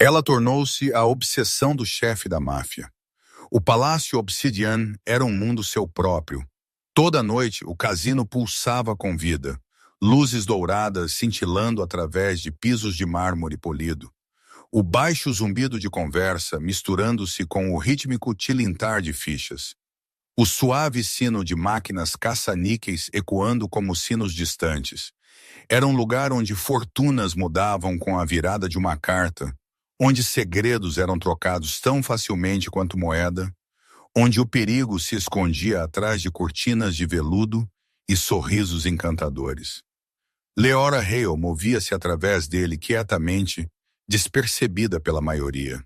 Ela tornou-se a obsessão do chefe da máfia. O Palácio Obsidian era um mundo seu próprio. Toda noite, o cassino pulsava com vida, luzes douradas cintilando através de pisos de mármore polido. O baixo zumbido de conversa misturando-se com o rítmico tilintar de fichas. O suave sino de máquinas caça-níqueis ecoando como sinos distantes. Era um lugar onde fortunas mudavam com a virada de uma carta, onde segredos eram trocados tão facilmente quanto moeda, onde o perigo se escondia atrás de cortinas de veludo e sorrisos encantadores. Leora Hale movia-se através dele quietamente, despercebida pela maioria.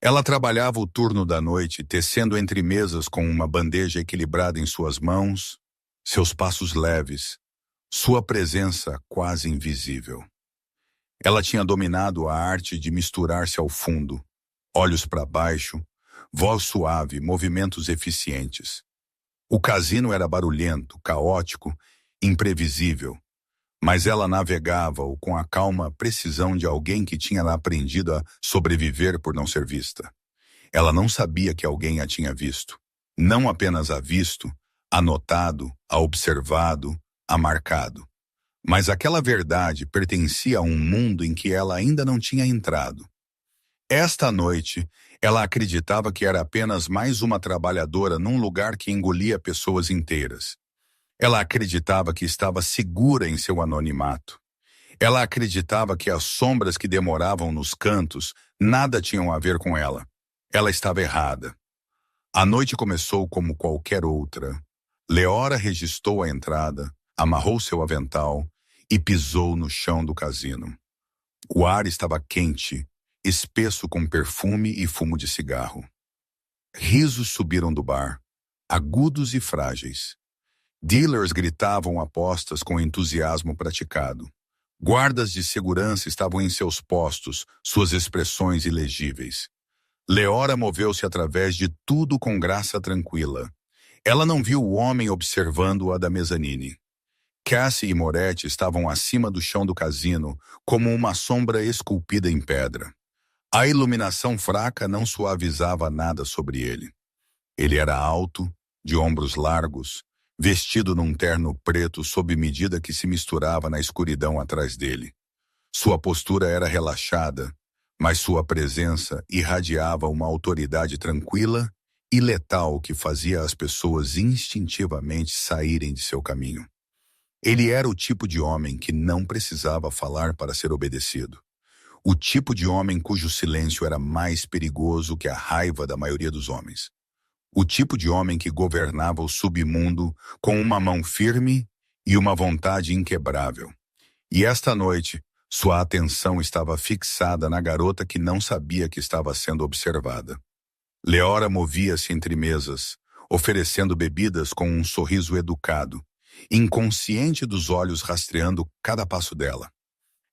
Ela trabalhava o turno da noite, tecendo entre mesas com uma bandeja equilibrada em suas mãos, seus passos leves, sua presença quase invisível. Ela tinha dominado a arte de misturar-se ao fundo, olhos para baixo, voz suave, movimentos eficientes. O cassino era barulhento, caótico, imprevisível, mas ela navegava-o com a calma precisão de alguém que tinha aprendido a sobreviver por não ser vista. Ela não sabia que alguém a tinha visto. Não apenas a visto, a notado, a observado, a marcado. Mas aquela verdade pertencia a um mundo em que ela ainda não tinha entrado. Esta noite, ela acreditava que era apenas mais uma trabalhadora num lugar que engolia pessoas inteiras. Ela acreditava que estava segura em seu anonimato. Ela acreditava que as sombras que demoravam nos cantos nada tinham a ver com ela. Ela estava errada. A noite começou como qualquer outra. Leora registrou a entrada, amarrou seu avental e pisou no chão do cassino. O ar estava quente, espesso com perfume e fumo de cigarro. Risos subiram do bar, agudos e frágeis. Dealers gritavam apostas com entusiasmo praticado. Guardas de segurança estavam em seus postos, suas expressões ilegíveis. Leora moveu-se através de tudo com graça tranquila. Ela não viu o homem observando-a da mezanine. Cassie e Moretti estavam acima do chão do cassino, como uma sombra esculpida em pedra. A iluminação fraca não suavizava nada sobre ele. Ele era alto, de ombros largos, vestido num terno preto sob medida que se misturava na escuridão atrás dele. Sua postura era relaxada, mas sua presença irradiava uma autoridade tranquila e letal que fazia as pessoas instintivamente saírem de seu caminho. Ele era o tipo de homem que não precisava falar para ser obedecido. O tipo de homem cujo silêncio era mais perigoso que a raiva da maioria dos homens. O tipo de homem que governava o submundo com uma mão firme e uma vontade inquebrável. E esta noite, sua atenção estava fixada na garota que não sabia que estava sendo observada. Leora movia-se entre mesas, oferecendo bebidas com um sorriso educado, inconsciente dos olhos rastreando cada passo dela.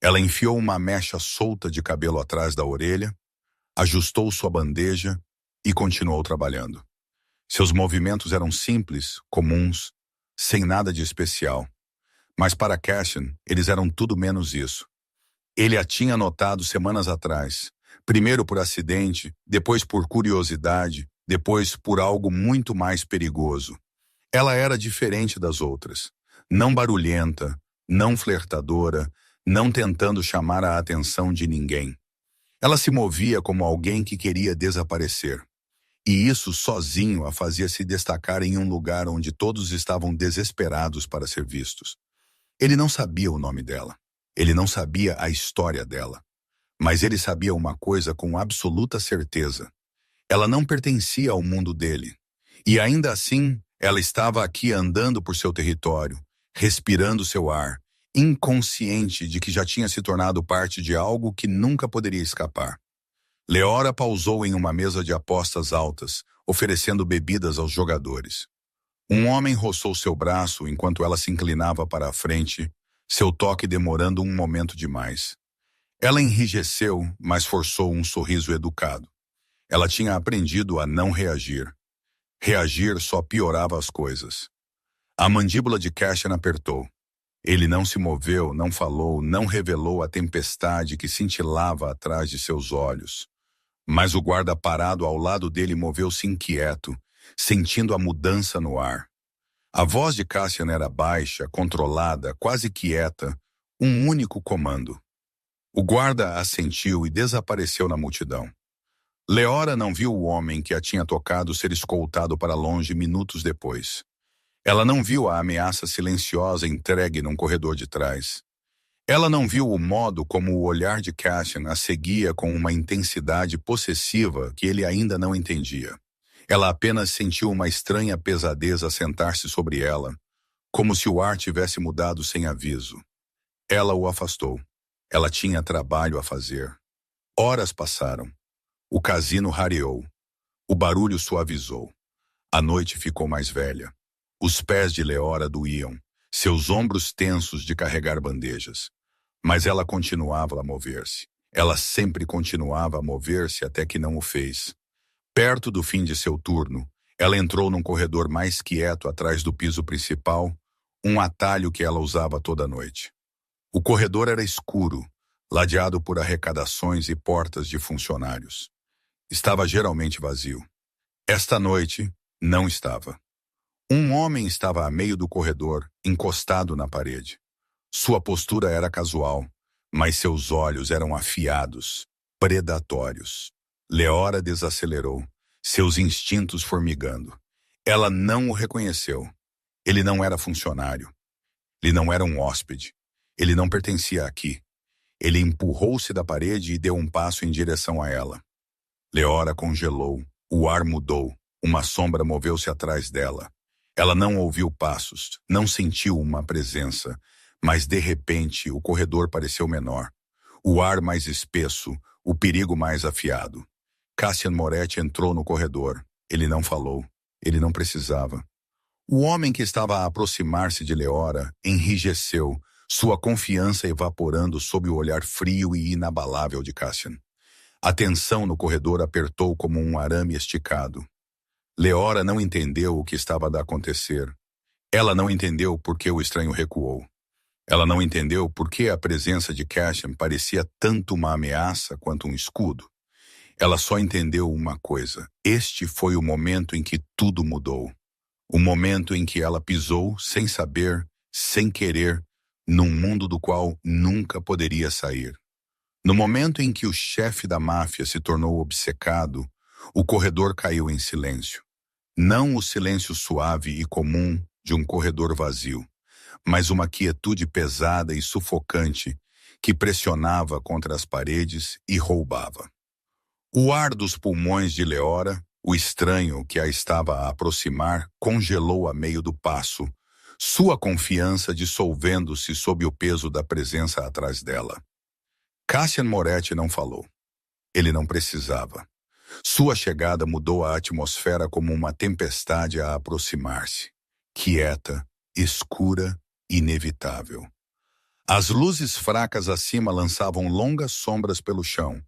Ela enfiou uma mecha solta de cabelo atrás da orelha, ajustou sua bandeja e continuou trabalhando. Seus movimentos eram simples, comuns, sem nada de especial. Mas para Cassian, eles eram tudo menos isso. Ele a tinha notado semanas atrás, primeiro por acidente, depois por curiosidade, depois por algo muito mais perigoso. Ela era diferente das outras, não barulhenta, não flertadora, não tentando chamar a atenção de ninguém. Ela se movia como alguém que queria desaparecer. E isso sozinho a fazia se destacar em um lugar onde todos estavam desesperados para ser vistos. Ele não sabia o nome dela. Ele não sabia a história dela. Mas ele sabia uma coisa com absoluta certeza. Ela não pertencia ao mundo dele. E ainda assim, ela estava aqui andando por seu território, respirando seu ar, inconsciente de que já tinha se tornado parte de algo que nunca poderia escapar. Leora pausou em uma mesa de apostas altas, oferecendo bebidas aos jogadores. Um homem roçou seu braço enquanto ela se inclinava para a frente, seu toque demorando um momento demais. Ela enrijeceu, mas forçou um sorriso educado. Ela tinha aprendido a não reagir. Reagir só piorava as coisas. A mandíbula de Cassian apertou. Ele não se moveu, não falou, não revelou a tempestade que cintilava atrás de seus olhos. Mas o guarda parado ao lado dele moveu-se inquieto, sentindo a mudança no ar. A voz de Cassian era baixa, controlada, quase quieta, um único comando. O guarda assentiu e desapareceu na multidão. Leora não viu o homem que a tinha tocado ser escoltado para longe minutos depois. Ela não viu a ameaça silenciosa entregue num corredor de trás. Ela não viu o modo como o olhar de Cassian a seguia com uma intensidade possessiva que ele ainda não entendia. Ela apenas sentiu uma estranha pesadez assentar-se sobre ela, como se o ar tivesse mudado sem aviso. Ela o afastou. Ela tinha trabalho a fazer. Horas passaram. O casino rareou. O barulho suavizou. A noite ficou mais velha. Os pés de Leora doíam, seus ombros tensos de carregar bandejas. Mas ela continuava a mover-se. Ela sempre continuava a mover-se até que não o fez. Perto do fim de seu turno, ela entrou num corredor mais quieto atrás do piso principal, um atalho que ela usava toda noite. O corredor era escuro, ladeado por arrecadações e portas de funcionários. Estava geralmente vazio. Esta noite, não estava. Um homem estava a meio do corredor, encostado na parede. Sua postura era casual, mas seus olhos eram afiados, predatórios. Leora desacelerou, seus instintos formigando. Ela não o reconheceu. Ele não era funcionário. Ele não era um hóspede. Ele não pertencia aqui. Ele empurrou-se da parede e deu um passo em direção a ela. Leora congelou, o ar mudou, uma sombra moveu-se atrás dela. Ela não ouviu passos, não sentiu uma presença, mas de repente o corredor pareceu menor. O ar mais espesso, o perigo mais afiado. Cassian Moretti entrou no corredor. Ele não falou. Ele não precisava. O homem que estava a aproximar-se de Leora enrijeceu, sua confiança evaporando sob o olhar frio e inabalável de Cassian. A tensão no corredor apertou como um arame esticado. Leora não entendeu o que estava a acontecer. Ela não entendeu por que o estranho recuou. Ela não entendeu por que a presença de Cassian parecia tanto uma ameaça quanto um escudo. Ela só entendeu uma coisa. Este foi o momento em que tudo mudou. O momento em que ela pisou, sem saber, sem querer, num mundo do qual nunca poderia sair. No momento em que o chefe da máfia se tornou obcecado, o corredor caiu em silêncio. Não o silêncio suave e comum de um corredor vazio, mas uma quietude pesada e sufocante que pressionava contra as paredes e roubava. O ar dos pulmões de Leora, o estranho que a estava a aproximar, congelou a meio do passo, sua confiança dissolvendo-se sob o peso da presença atrás dela. Cassian Moretti não falou. Ele não precisava. Sua chegada mudou a atmosfera como uma tempestade a aproximar-se. Quieta, escura, inevitável. As luzes fracas acima lançavam longas sombras pelo chão,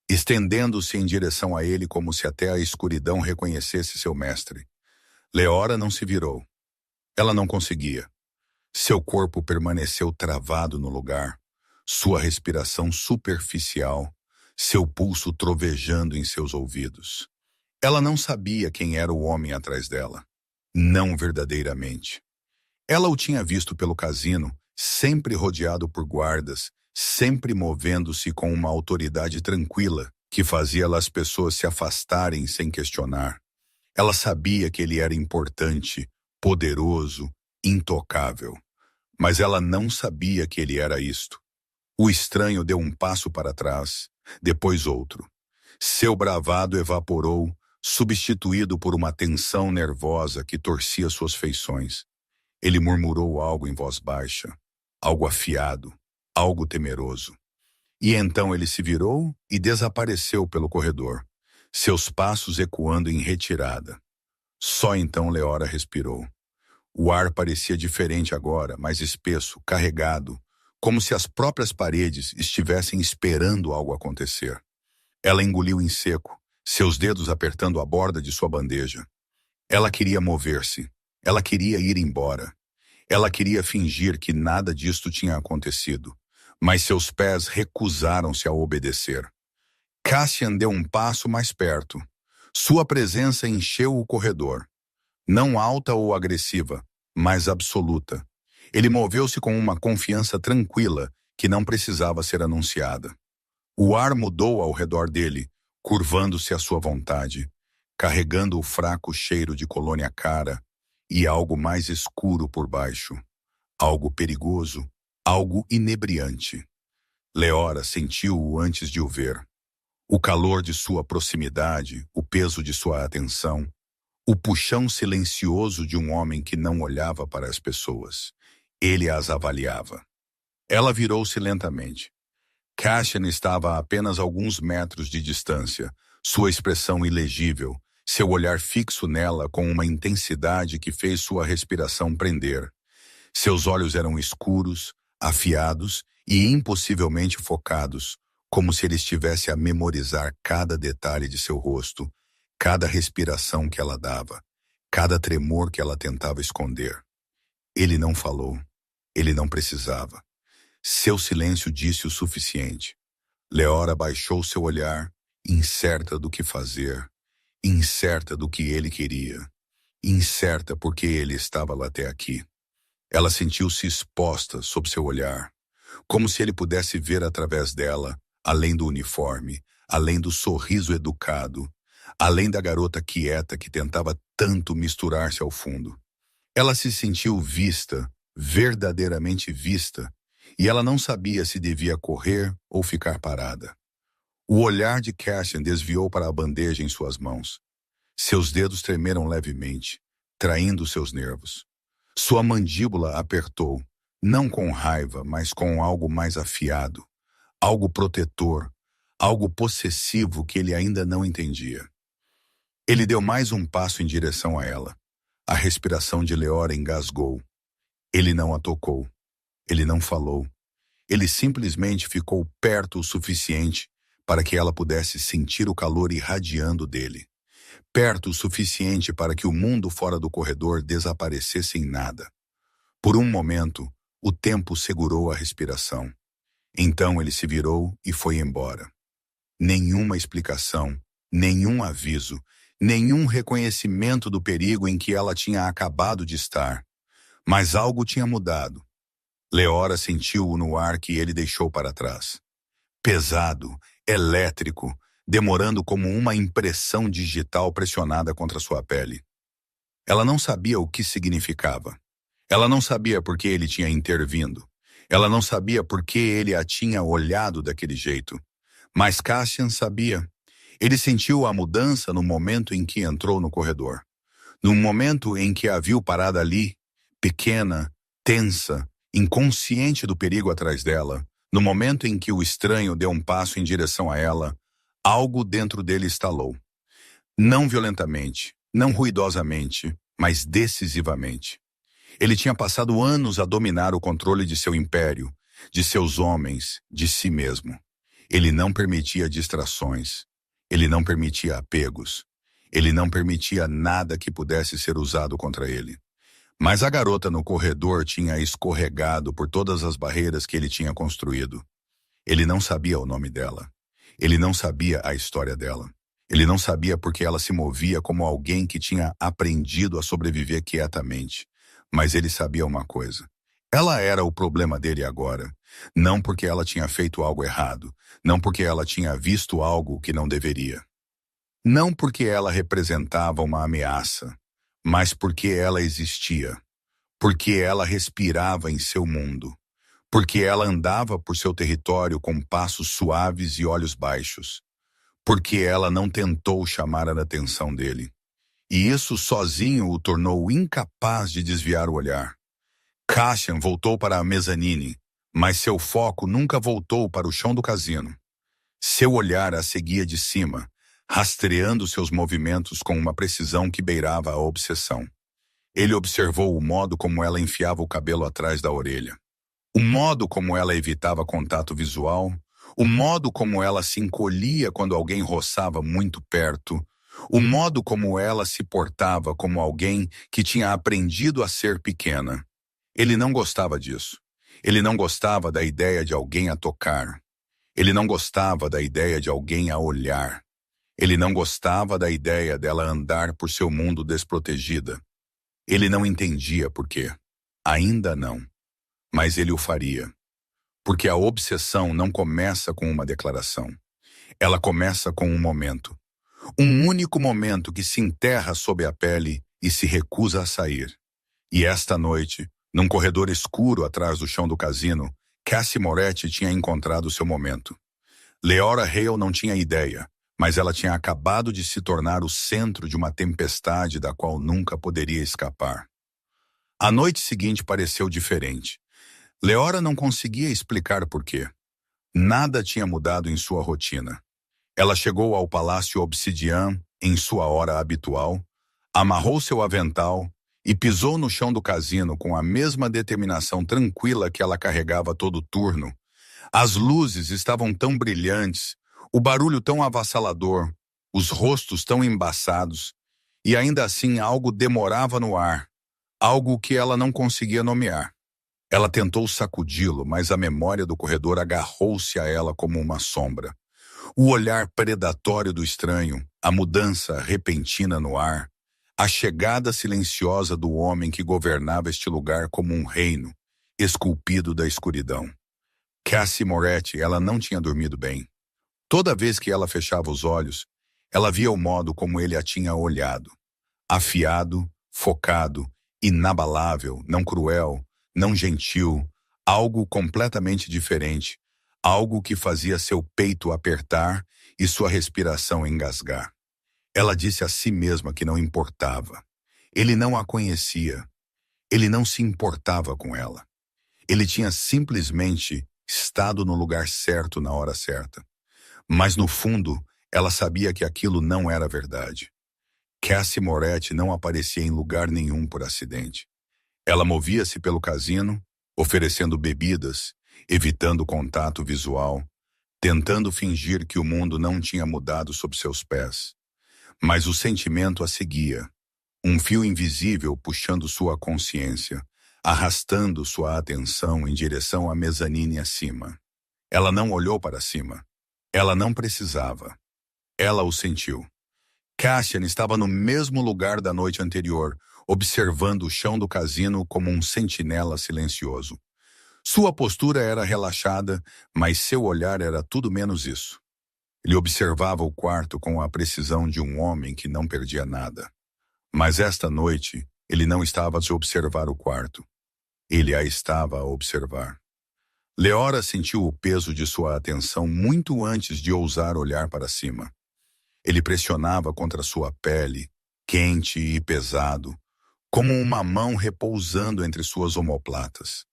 estendendo-se em direção a ele como se até a escuridão reconhecesse seu mestre. Leora não se virou. Ela não conseguia. Seu corpo permaneceu travado no lugar, sua respiração superficial, seu pulso trovejando em seus ouvidos. Ela não sabia quem era o homem atrás dela. Não verdadeiramente. Ela o tinha visto pelo casino, sempre rodeado por guardas, sempre movendo-se com uma autoridade tranquila, que fazia as pessoas se afastarem sem questionar. Ela sabia que ele era importante, poderoso, intocável. Mas ela não sabia que ele era isto. O estranho deu um passo para trás, depois outro. Seu bravado evaporou, substituído por uma tensão nervosa que torcia suas feições. Ele murmurou algo em voz baixa, algo afiado, algo temeroso. E então ele se virou e desapareceu pelo corredor, seus passos ecoando em retirada. Só então Leora respirou. O ar parecia diferente agora, mais espesso, carregado, como se as próprias paredes estivessem esperando algo acontecer. Ela engoliu em seco, seus dedos apertando a borda de sua bandeja. Ela queria mover-se. Ela queria ir embora. Ela queria fingir que nada disto tinha acontecido, mas seus pés recusaram-se a obedecer. Cassian deu um passo mais perto. Sua presença encheu o corredor. Não alta ou agressiva, mas absoluta. Ele moveu-se com uma confiança tranquila que não precisava ser anunciada. O ar mudou ao redor dele, curvando-se à sua vontade, carregando o fraco cheiro de colônia cara e algo mais escuro por baixo. Algo perigoso, algo inebriante. Leora sentiu-o antes de o ver. O calor de sua proximidade, o peso de sua atenção, o puxão silencioso de um homem que não olhava para as pessoas. Ele as avaliava. Ela virou-se lentamente. Cassian estava a apenas alguns metros de distância, sua expressão ilegível, seu olhar fixo nela com uma intensidade que fez sua respiração prender. Seus olhos eram escuros, afiados e impossivelmente focados, como se ele estivesse a memorizar cada detalhe de seu rosto, cada respiração que ela dava, cada tremor que ela tentava esconder. Ele não falou. Ele não precisava. Seu silêncio disse o suficiente. Leora baixou seu olhar, incerta do que fazer, incerta do que ele queria, incerta porque ele estava lá até aqui. Ela sentiu-se exposta sob seu olhar, como se ele pudesse ver através dela, além do uniforme, além do sorriso educado, além da garota quieta que tentava tanto misturar-se ao fundo. Ela se sentiu vista, verdadeiramente vista, e ela não sabia se devia correr ou ficar parada. O olhar de Cassian desviou para a bandeja em suas mãos. Seus dedos tremeram levemente, traindo seus nervos. Sua mandíbula apertou, não com raiva, mas com algo mais afiado, algo protetor, algo possessivo que ele ainda não entendia. Ele deu mais um passo em direção a ela. A respiração de Leora engasgou. Ele não a tocou. Ele não falou. Ele simplesmente ficou perto o suficiente para que ela pudesse sentir o calor irradiando dele. Perto o suficiente para que o mundo fora do corredor desaparecesse em nada. Por um momento, o tempo segurou a respiração. Então ele se virou e foi embora. Nenhuma explicação, nenhum aviso, nenhum reconhecimento do perigo em que ela tinha acabado de estar. Mas algo tinha mudado. Leora sentiu-o no ar que ele deixou para trás. Pesado, elétrico, demorando como uma impressão digital pressionada contra sua pele. Ela não sabia o que significava. Ela não sabia por que ele tinha intervindo. Ela não sabia por que ele a tinha olhado daquele jeito. Mas Cassian sabia. Ele sentiu a mudança no momento em que entrou no corredor. No momento em que a viu parada ali, pequena, tensa, inconsciente do perigo atrás dela, no momento em que o estranho deu um passo em direção a ela, algo dentro dele estalou. Não violentamente, não ruidosamente, mas decisivamente. Ele tinha passado anos a dominar o controle de seu império, de seus homens, de si mesmo. Ele não permitia distrações. Ele não permitia apegos. Ele não permitia nada que pudesse ser usado contra ele. Mas a garota no corredor tinha escorregado por todas as barreiras que ele tinha construído. Ele não sabia o nome dela. Ele não sabia a história dela. Ele não sabia porque ela se movia como alguém que tinha aprendido a sobreviver quietamente. Mas ele sabia uma coisa. Ela era o problema dele agora. Não porque ela tinha feito algo errado. Não porque ela tinha visto algo que não deveria. Não porque ela representava uma ameaça, mas porque ela existia. Porque ela respirava em seu mundo. Porque ela andava por seu território com passos suaves e olhos baixos. Porque ela não tentou chamar a atenção dele. E isso sozinho o tornou incapaz de desviar o olhar. Cassian voltou para a mezanine, mas seu foco nunca voltou para o chão do cassino. Seu olhar a seguia de cima, rastreando seus movimentos com uma precisão que beirava a obsessão. Ele observou o modo como ela enfiava o cabelo atrás da orelha. O modo como ela evitava contato visual. O modo como ela se encolhia quando alguém roçava muito perto. O modo como ela se portava como alguém que tinha aprendido a ser pequena. Ele não gostava disso. Ele não gostava da ideia de alguém a tocar. Ele não gostava da ideia de alguém a olhar. Ele não gostava da ideia dela andar por seu mundo desprotegida. Ele não entendia por quê. Ainda não. Mas ele o faria. Porque a obsessão não começa com uma declaração. Ela começa com um momento. Um único momento que se enterra sob a pele e se recusa a sair. E esta noite, num corredor escuro atrás do chão do cassino, Cassie Moretti tinha encontrado seu momento. Leora Hale não tinha ideia, mas ela tinha acabado de se tornar o centro de uma tempestade da qual nunca poderia escapar. A noite seguinte pareceu diferente. Leora não conseguia explicar por quê. Nada tinha mudado em sua rotina. Ela chegou ao Palácio Obsidian em sua hora habitual, amarrou seu avental e pisou no chão do cassino com a mesma determinação tranquila que ela carregava todo turno. As luzes estavam tão brilhantes, o barulho tão avassalador, os rostos tão embaçados, e ainda assim algo demorava no ar, algo que ela não conseguia nomear. Ela tentou sacudi-lo, mas a memória do corredor agarrou-se a ela como uma sombra. O olhar predatório do estranho, a mudança repentina no ar, a chegada silenciosa do homem que governava este lugar como um reino, esculpido da escuridão. Cassie Moretti, ela não tinha dormido bem. Toda vez que ela fechava os olhos, ela via o modo como ele a tinha olhado. Afiado, focado, inabalável, não cruel, não gentil, algo completamente diferente, algo que fazia seu peito apertar e sua respiração engasgar. Ela disse a si mesma que não importava. Ele não a conhecia. Ele não se importava com ela. Ele tinha simplesmente estado no lugar certo na hora certa. Mas no fundo, ela sabia que aquilo não era verdade. Cassie Moretti não aparecia em lugar nenhum por acidente. Ela movia-se pelo cassino, oferecendo bebidas, evitando contato visual, tentando fingir que o mundo não tinha mudado sob seus pés. Mas o sentimento a seguia, um fio invisível puxando sua consciência, arrastando sua atenção em direção à mezanine acima. Ela não olhou para cima. Ela não precisava. Ela o sentiu. Cassian estava no mesmo lugar da noite anterior, observando o chão do cassino como um sentinela silencioso. Sua postura era relaxada, mas seu olhar era tudo menos isso. Ele observava o quarto com a precisão de um homem que não perdia nada. Mas esta noite, ele não estava a observar o quarto. Ele a estava a observar. Leora sentiu o peso de sua atenção muito antes de ousar olhar para cima. Ele pressionava contra sua pele, quente e pesado, como uma mão repousando entre suas omoplatas.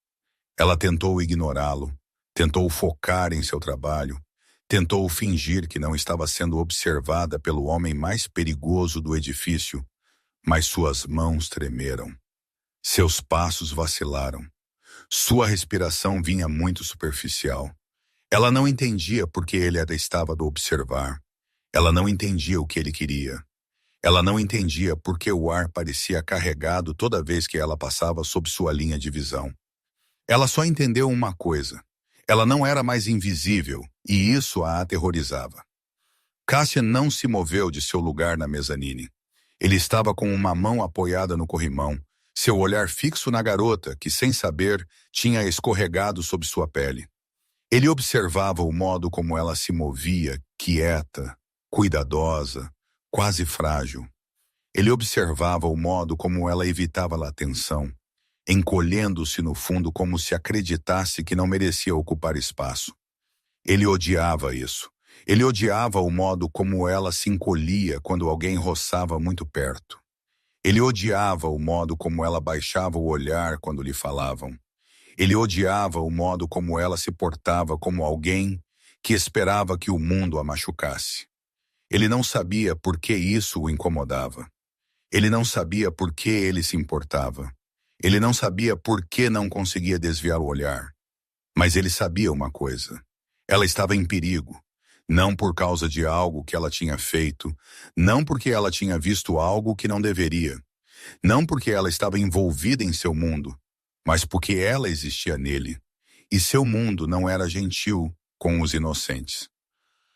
Ela tentou ignorá-lo, tentou focar em seu trabalho, tentou fingir que não estava sendo observada pelo homem mais perigoso do edifício, mas suas mãos tremeram. Seus passos vacilaram. Sua respiração vinha muito superficial. Ela não entendia por que ele a estava a observar. Ela não entendia o que ele queria. Ela não entendia por que o ar parecia carregado toda vez que ela passava sob sua linha de visão. Ela só entendeu uma coisa. Ela não era mais invisível, e isso a aterrorizava. Cassian não se moveu de seu lugar na mezanine. Ele estava com uma mão apoiada no corrimão, seu olhar fixo na garota que, sem saber, tinha escorregado sob sua pele. Ele observava o modo como ela se movia, quieta, cuidadosa, quase frágil. Ele observava o modo como ela evitava a atenção, encolhendo-se no fundo como se acreditasse que não merecia ocupar espaço. Ele odiava isso. Ele odiava o modo como ela se encolhia quando alguém roçava muito perto. Ele odiava o modo como ela baixava o olhar quando lhe falavam. Ele odiava o modo como ela se portava como alguém que esperava que o mundo a machucasse. Ele não sabia por que isso o incomodava. Ele não sabia por que ele se importava. Ele não sabia por que não conseguia desviar o olhar. Mas ele sabia uma coisa. Ela estava em perigo. Não por causa de algo que ela tinha feito, não porque ela tinha visto algo que não deveria, não porque ela estava envolvida em seu mundo, mas porque ela existia nele, e seu mundo não era gentil com os inocentes.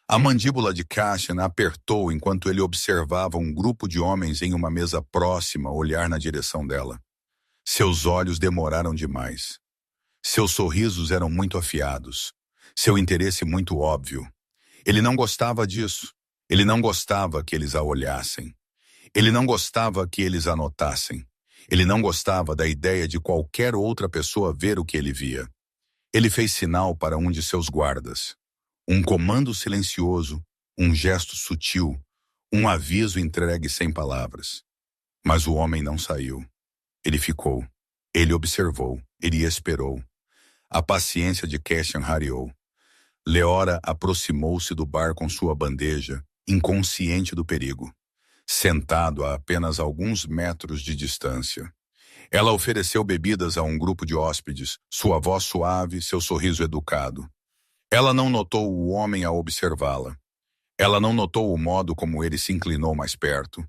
A mandíbula de Cassian apertou enquanto ele observava um grupo de homens em uma mesa próxima olhar na direção dela. Seus olhos demoraram demais. Seus sorrisos eram muito afiados. Seu interesse muito óbvio. Ele não gostava disso. Ele não gostava que eles a olhassem. Ele não gostava que eles a notassem. Ele não gostava da ideia de qualquer outra pessoa ver o que ele via. Ele fez sinal para um de seus guardas. Um comando silencioso, um gesto sutil, um aviso entregue sem palavras. Mas o homem não saiu. Ele ficou. Ele observou. Ele esperou. A paciência de Cassian rareou. Leora aproximou-se do bar com sua bandeja, inconsciente do perigo, sentado a apenas alguns metros de distância. Ela ofereceu bebidas a um grupo de hóspedes, sua voz suave, seu sorriso educado. Ela não notou o homem a observá-la. Ela não notou o modo como ele se inclinou mais perto.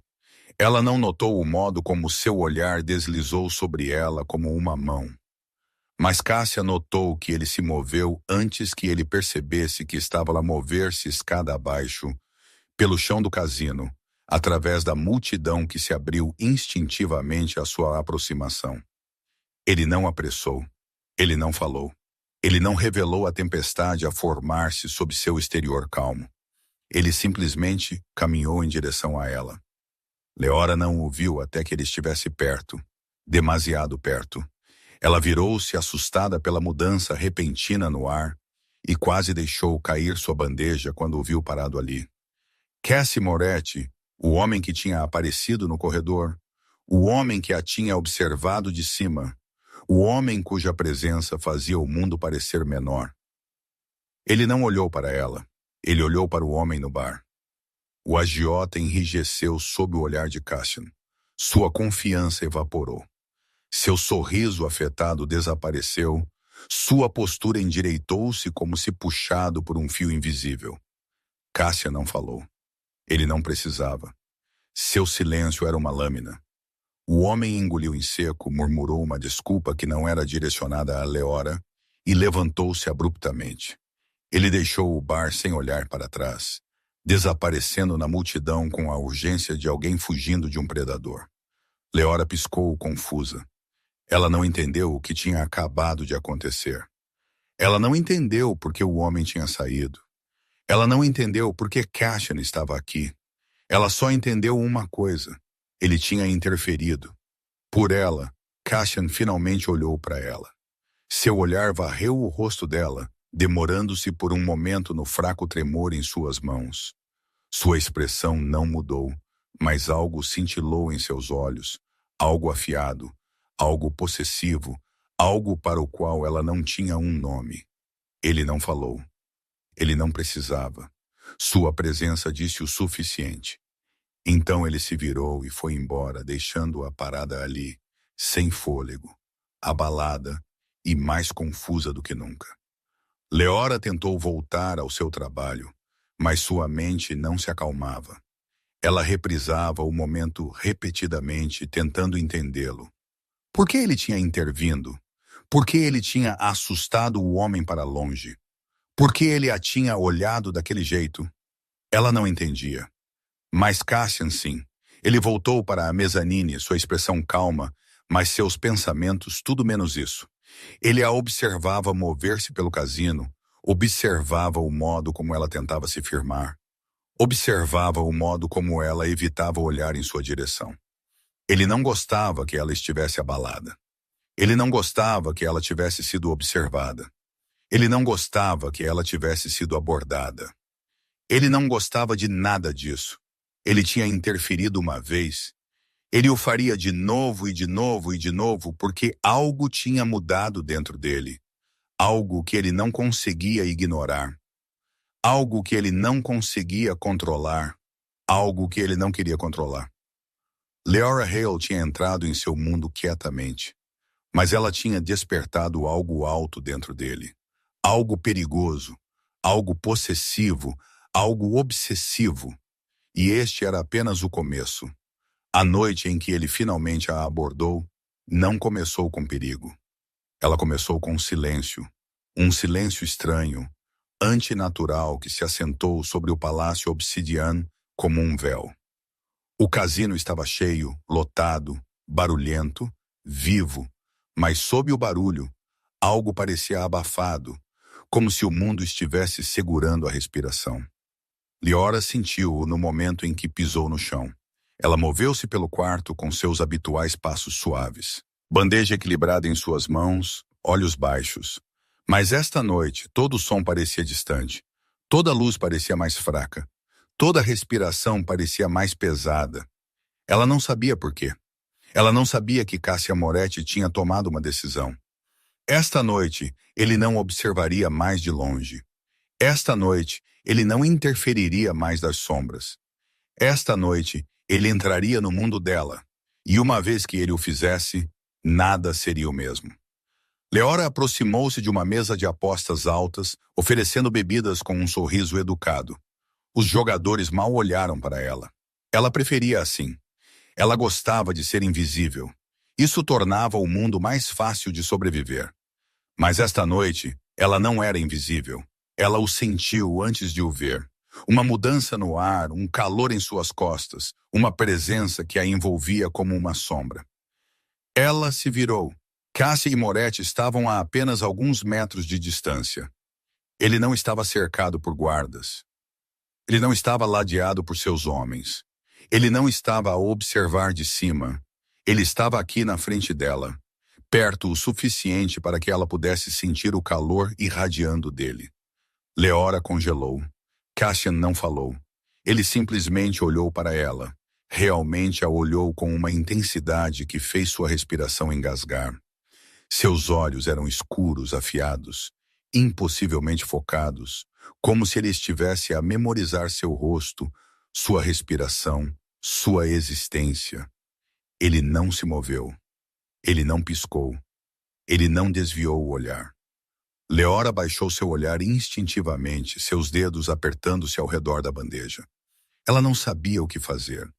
Ela não notou o modo como seu olhar deslizou sobre ela como uma mão. Mas Cássia notou que ele se moveu antes que ele percebesse que estava a mover-se escada abaixo, pelo chão do casino, através da multidão que se abriu instintivamente à sua aproximação. Ele não apressou. Ele não falou. Ele não revelou a tempestade a formar-se sob seu exterior calmo. Ele simplesmente caminhou em direção a ela. Leora não o viu até que ele estivesse perto, demasiado perto. Ela virou-se assustada pela mudança repentina no ar e quase deixou cair sua bandeja quando o viu parado ali. Cassie Moretti, o homem que tinha aparecido no corredor, o homem que a tinha observado de cima, o homem cuja presença fazia o mundo parecer menor. Ele não olhou para ela, ele olhou para o homem no bar. O agiota enrijeceu sob o olhar de Cassian. Sua confiança evaporou. Seu sorriso afetado desapareceu, sua postura endireitou-se como se puxado por um fio invisível. Cassian não falou. Ele não precisava. Seu silêncio era uma lâmina. O homem engoliu em seco, murmurou uma desculpa que não era direcionada a Leora e levantou-se abruptamente. Ele deixou o bar sem olhar para trás, desaparecendo na multidão com a urgência de alguém fugindo de um predador. Leora piscou, confusa. Ela não entendeu o que tinha acabado de acontecer. Ela não entendeu por que o homem tinha saído. Ela não entendeu por que Cassian estava aqui. Ela só entendeu uma coisa. Ele tinha interferido. Por ela, Cassian finalmente olhou para ela. Seu olhar varreu o rosto dela, demorando-se por um momento no fraco tremor em suas mãos. Sua expressão não mudou, mas algo cintilou em seus olhos, algo afiado, algo possessivo, algo para o qual ela não tinha um nome. Ele não falou. Ele não precisava. Sua presença disse o suficiente. Então ele se virou e foi embora, deixando-a parada ali, sem fôlego, abalada e mais confusa do que nunca. Leora tentou voltar ao seu trabalho, mas sua mente não se acalmava. Ela reprisava o momento repetidamente, tentando entendê-lo. Por que ele tinha intervindo? Por que ele tinha assustado o homem para longe? Por que ele a tinha olhado daquele jeito? Ela não entendia. Mas Cassian, sim. Ele voltou para a mezanine, sua expressão calma, mas seus pensamentos tudo menos isso. Ele a observava mover-se pelo casino, observava o modo como ela tentava se firmar, observava o modo como ela evitava olhar em sua direção. Ele não gostava que ela estivesse abalada. Ele não gostava que ela tivesse sido observada. Ele não gostava que ela tivesse sido abordada. Ele não gostava de nada disso. Ele tinha interferido uma vez. Ele o faria de novo e de novo e de novo porque algo tinha mudado dentro dele. Algo que ele não conseguia ignorar. Algo que ele não conseguia controlar. Algo que ele não queria controlar. Leora Hale tinha entrado em seu mundo quietamente, mas ela tinha despertado algo alto dentro dele. Algo perigoso, algo possessivo, algo obsessivo. E este era apenas o começo. A noite em que ele finalmente a abordou não começou com perigo. Ela começou com um silêncio estranho, antinatural que se assentou sobre o palácio obsidiano como um véu. O casino estava cheio, lotado, barulhento, vivo, mas sob o barulho, algo parecia abafado, como se o mundo estivesse segurando a respiração. Leora sentiu-o no momento em que pisou no chão. Ela moveu-se pelo quarto com seus habituais passos suaves. Bandeja equilibrada em suas mãos, olhos baixos. Mas esta noite, todo o som parecia distante. Toda a luz parecia mais fraca. Toda a respiração parecia mais pesada. Ela não sabia por quê. Ela não sabia que Cássia Moretti tinha tomado uma decisão. Esta noite, ele não observaria mais de longe. Esta noite, ele não interferiria mais das sombras. Esta noite, ele entraria no mundo dela. E uma vez que ele o fizesse, nada seria o mesmo. Leora aproximou-se de uma mesa de apostas altas, oferecendo bebidas com um sorriso educado. Os jogadores mal olharam para ela. Ela preferia assim. Ela gostava de ser invisível. Isso tornava o mundo mais fácil de sobreviver. Mas esta noite, ela não era invisível. Ela o sentiu antes de o ver. Uma mudança no ar, um calor em suas costas, uma presença que a envolvia como uma sombra. Ela se virou. Cássia e Moretti estavam a apenas alguns metros de distância. Ele não estava cercado por guardas. Ele não estava ladeado por seus homens. Ele não estava a observar de cima. Ele estava aqui na frente dela, perto o suficiente para que ela pudesse sentir o calor irradiando dele. Leora congelou. Cassian não falou. Ele simplesmente olhou para ela. Realmente a olhou com uma intensidade que fez sua respiração engasgar. Seus olhos eram escuros, afiados, impossivelmente focados, como se ele estivesse a memorizar seu rosto, sua respiração, sua existência. Ele não se moveu. Ele não piscou. Ele não desviou o olhar. Leora baixou seu olhar instintivamente, seus dedos apertando-se ao redor da bandeja. Ela não sabia o que fazer.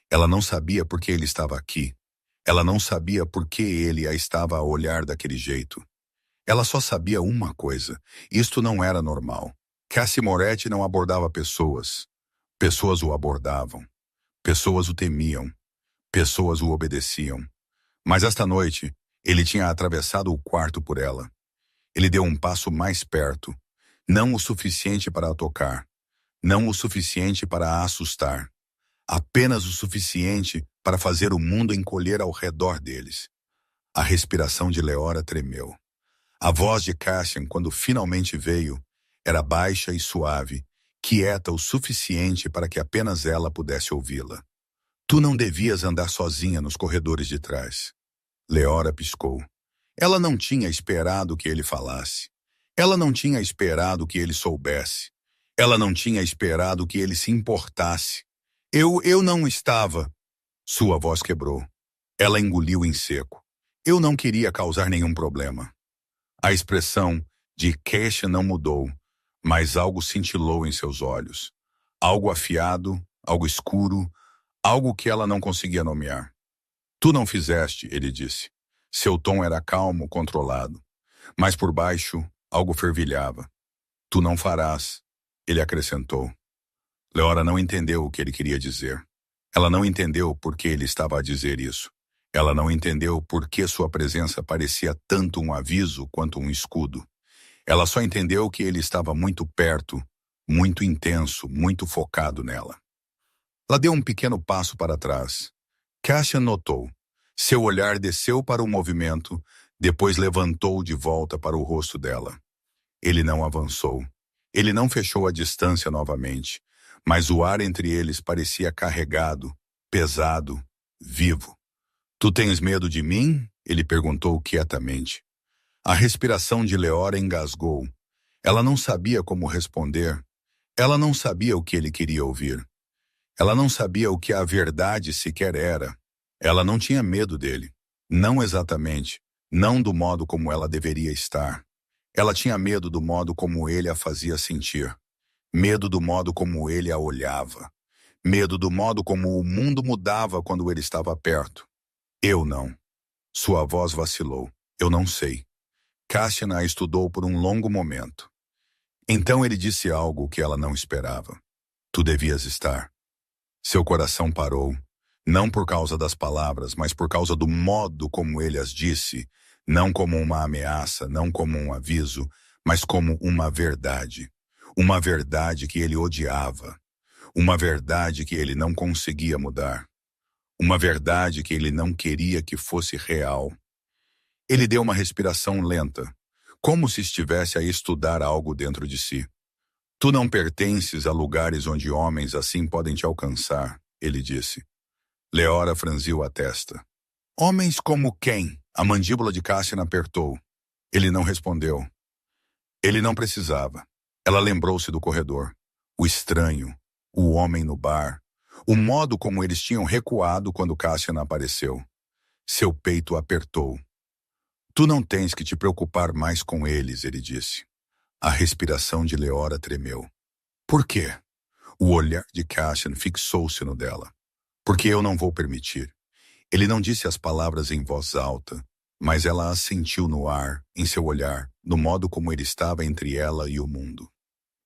Ela não sabia por que ele estava aqui. Ela não sabia por que ele a estava a olhar daquele jeito. Ela só sabia uma coisa: isto não era normal. Cássia Moretti não abordava pessoas. Pessoas o abordavam. Pessoas o temiam. Pessoas o obedeciam. Mas esta noite, ele tinha atravessado o quarto por ela. Ele deu um passo mais perto. Não o suficiente para a tocar. Não o suficiente para a assustar. Apenas o suficiente para fazer o mundo encolher ao redor deles. A respiração de Leora tremeu. A voz de Cassian, quando finalmente veio, era baixa e suave, quieta o suficiente para que apenas ela pudesse ouvi-la. Tu não devias andar sozinha nos corredores de trás. Leora piscou. Ela não tinha esperado que ele falasse. Ela não tinha esperado que ele soubesse. Ela não tinha esperado que ele se importasse. Eu não estava. Sua voz quebrou. Ela engoliu em seco. Eu não queria causar nenhum problema. A expressão de Keisha não mudou, mas algo cintilou em seus olhos. Algo afiado, algo escuro, algo que ela não conseguia nomear. Tu não fizeste, ele disse. Seu tom era calmo, controlado. Mas por baixo, algo fervilhava. Tu não farás, ele acrescentou. Leora não entendeu o que ele queria dizer. Ela não entendeu por que ele estava a dizer isso. Ela não entendeu por que sua presença parecia tanto um aviso quanto um escudo. Ela só entendeu que ele estava muito perto, muito intenso, muito focado nela. Ela deu um pequeno passo para trás. Cassian notou. Seu olhar desceu para o movimento, depois levantou de volta para o rosto dela. Ele não avançou. Ele não fechou a distância novamente, mas o ar entre eles parecia carregado, pesado, vivo. Tu tens medo de mim? Ele perguntou quietamente. A respiração de Leora engasgou. Ela não sabia como responder. Ela não sabia o que ele queria ouvir. Ela não sabia o que a verdade sequer era. Ela não tinha medo dele. Não exatamente. Não do modo como ela deveria estar. Ela tinha medo do modo como ele a fazia sentir. Medo do modo como ele a olhava. Medo do modo como o mundo mudava quando ele estava perto. Eu não. Sua voz vacilou. Eu não sei. Cassian a estudou por um longo momento. Então ele disse algo que ela não esperava. Tu devias estar. Seu coração parou, não por causa das palavras, mas por causa do modo como ele as disse, não como uma ameaça, não como um aviso, mas como uma verdade. Uma verdade que ele odiava. Uma verdade que ele não conseguia mudar. Uma verdade que ele não queria que fosse real. Ele deu uma respiração lenta, como se estivesse a estudar algo dentro de si. Tu não pertences a lugares onde homens assim podem te alcançar, ele disse. Leora franziu a testa. Homens como quem? A mandíbula de Cassian apertou. Ele não respondeu. Ele não precisava. Ela lembrou-se do corredor. O estranho, o homem no bar, o modo como eles tinham recuado quando Cassian apareceu. Seu peito apertou. Tu não tens que te preocupar mais com eles, ele disse. A respiração de Leora tremeu. Por quê? O olhar de Cassian fixou-se no dela. Porque eu não vou permitir. Ele não disse as palavras em voz alta, mas ela as sentiu no ar, em seu olhar, no modo como ele estava entre ela e o mundo.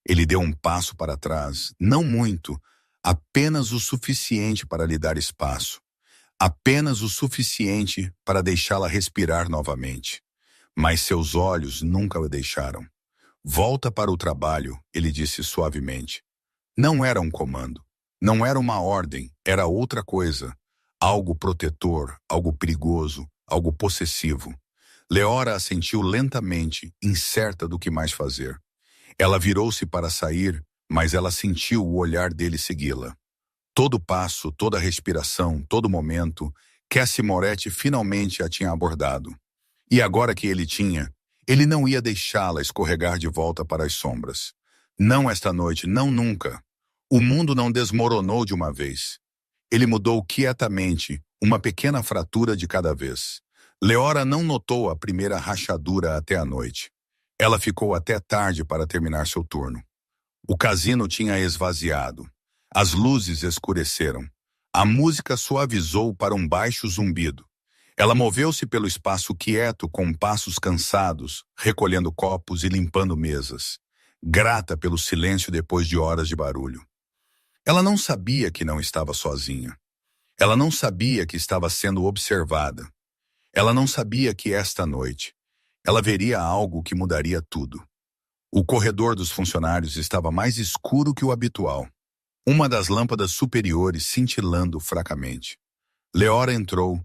Ele deu um passo para trás, não muito, apenas o suficiente para lhe dar espaço. Apenas o suficiente para deixá-la respirar novamente. Mas seus olhos nunca o deixaram. Volta para o trabalho, ele disse suavemente. Não era um comando. Não era uma ordem, era outra coisa. Algo protetor, algo perigoso, algo possessivo. Leora assentiu lentamente, incerta do que mais fazer. Ela virou-se para sair, mas ela sentiu o olhar dele segui-la. Todo passo, toda respiração, todo momento, Cassie Moretti finalmente a tinha abordado. E agora que ele não ia deixá-la escorregar de volta para as sombras. Não esta noite, não nunca. O mundo não desmoronou de uma vez. Ele mudou quietamente, uma pequena fratura de cada vez. Leora não notou a primeira rachadura até a noite. Ela ficou até tarde para terminar seu turno. O casino tinha esvaziado. As luzes escureceram. A música suavizou para um baixo zumbido. Ela moveu-se pelo espaço quieto com passos cansados, recolhendo copos e limpando mesas. Grata pelo silêncio depois de horas de barulho. Ela não sabia que não estava sozinha. Ela não sabia que estava sendo observada. Ela não sabia que esta noite ela veria algo que mudaria tudo. O corredor dos funcionários estava mais escuro que o habitual. Uma das lâmpadas superiores cintilando fracamente. Leora entrou,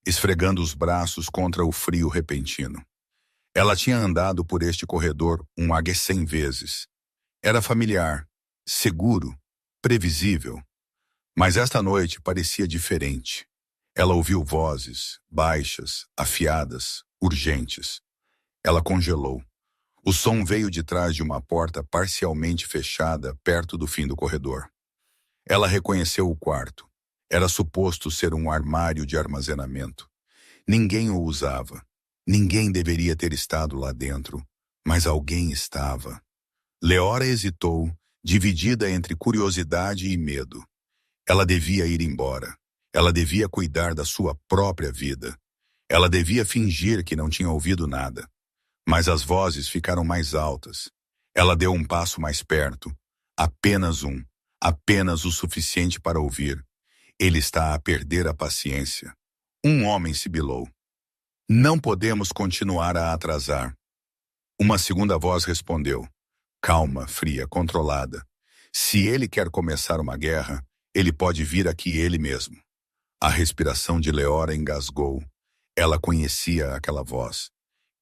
esfregando os braços contra o frio repentino. Ela tinha andado por este corredor 100 vezes. Era familiar, seguro, previsível. Mas esta noite parecia diferente. Ela ouviu vozes, baixas, afiadas, urgentes. Ela congelou. O som veio de trás de uma porta parcialmente fechada perto do fim do corredor. Ela reconheceu o quarto. Era suposto ser um armário de armazenamento. Ninguém o usava. Ninguém deveria ter estado lá dentro, mas alguém estava. Leora hesitou, dividida entre curiosidade e medo. Ela devia ir embora. Ela devia cuidar da sua própria vida. Ela devia fingir que não tinha ouvido nada. Mas as vozes ficaram mais altas. Ela deu um passo mais perto. Apenas um. Apenas o suficiente para ouvir. Ele está a perder a paciência. Um homem sibilou. Não podemos continuar a atrasar. Uma segunda voz respondeu. Calma, fria, controlada. Se ele quer começar uma guerra, ele pode vir aqui ele mesmo. A respiração de Leora engasgou. Ela conhecia aquela voz.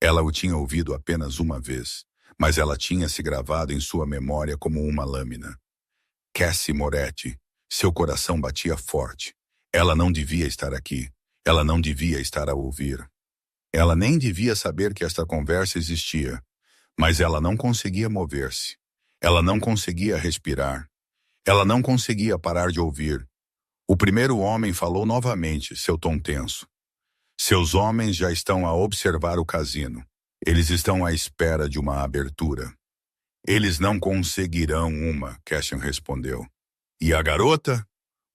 Ela o tinha ouvido apenas uma vez, mas ela tinha se gravado em sua memória como uma lâmina. Cassie Moretti. Seu coração batia forte. Ela não devia estar aqui. Ela não devia estar a ouvir. Ela nem devia saber que esta conversa existia. Mas ela não conseguia mover-se. Ela não conseguia respirar. Ela não conseguia parar de ouvir. O primeiro homem falou novamente, seu tom tenso. Seus homens já estão a observar o casino. Eles estão à espera de uma abertura. Eles não conseguirão uma, Cassian respondeu. E a garota?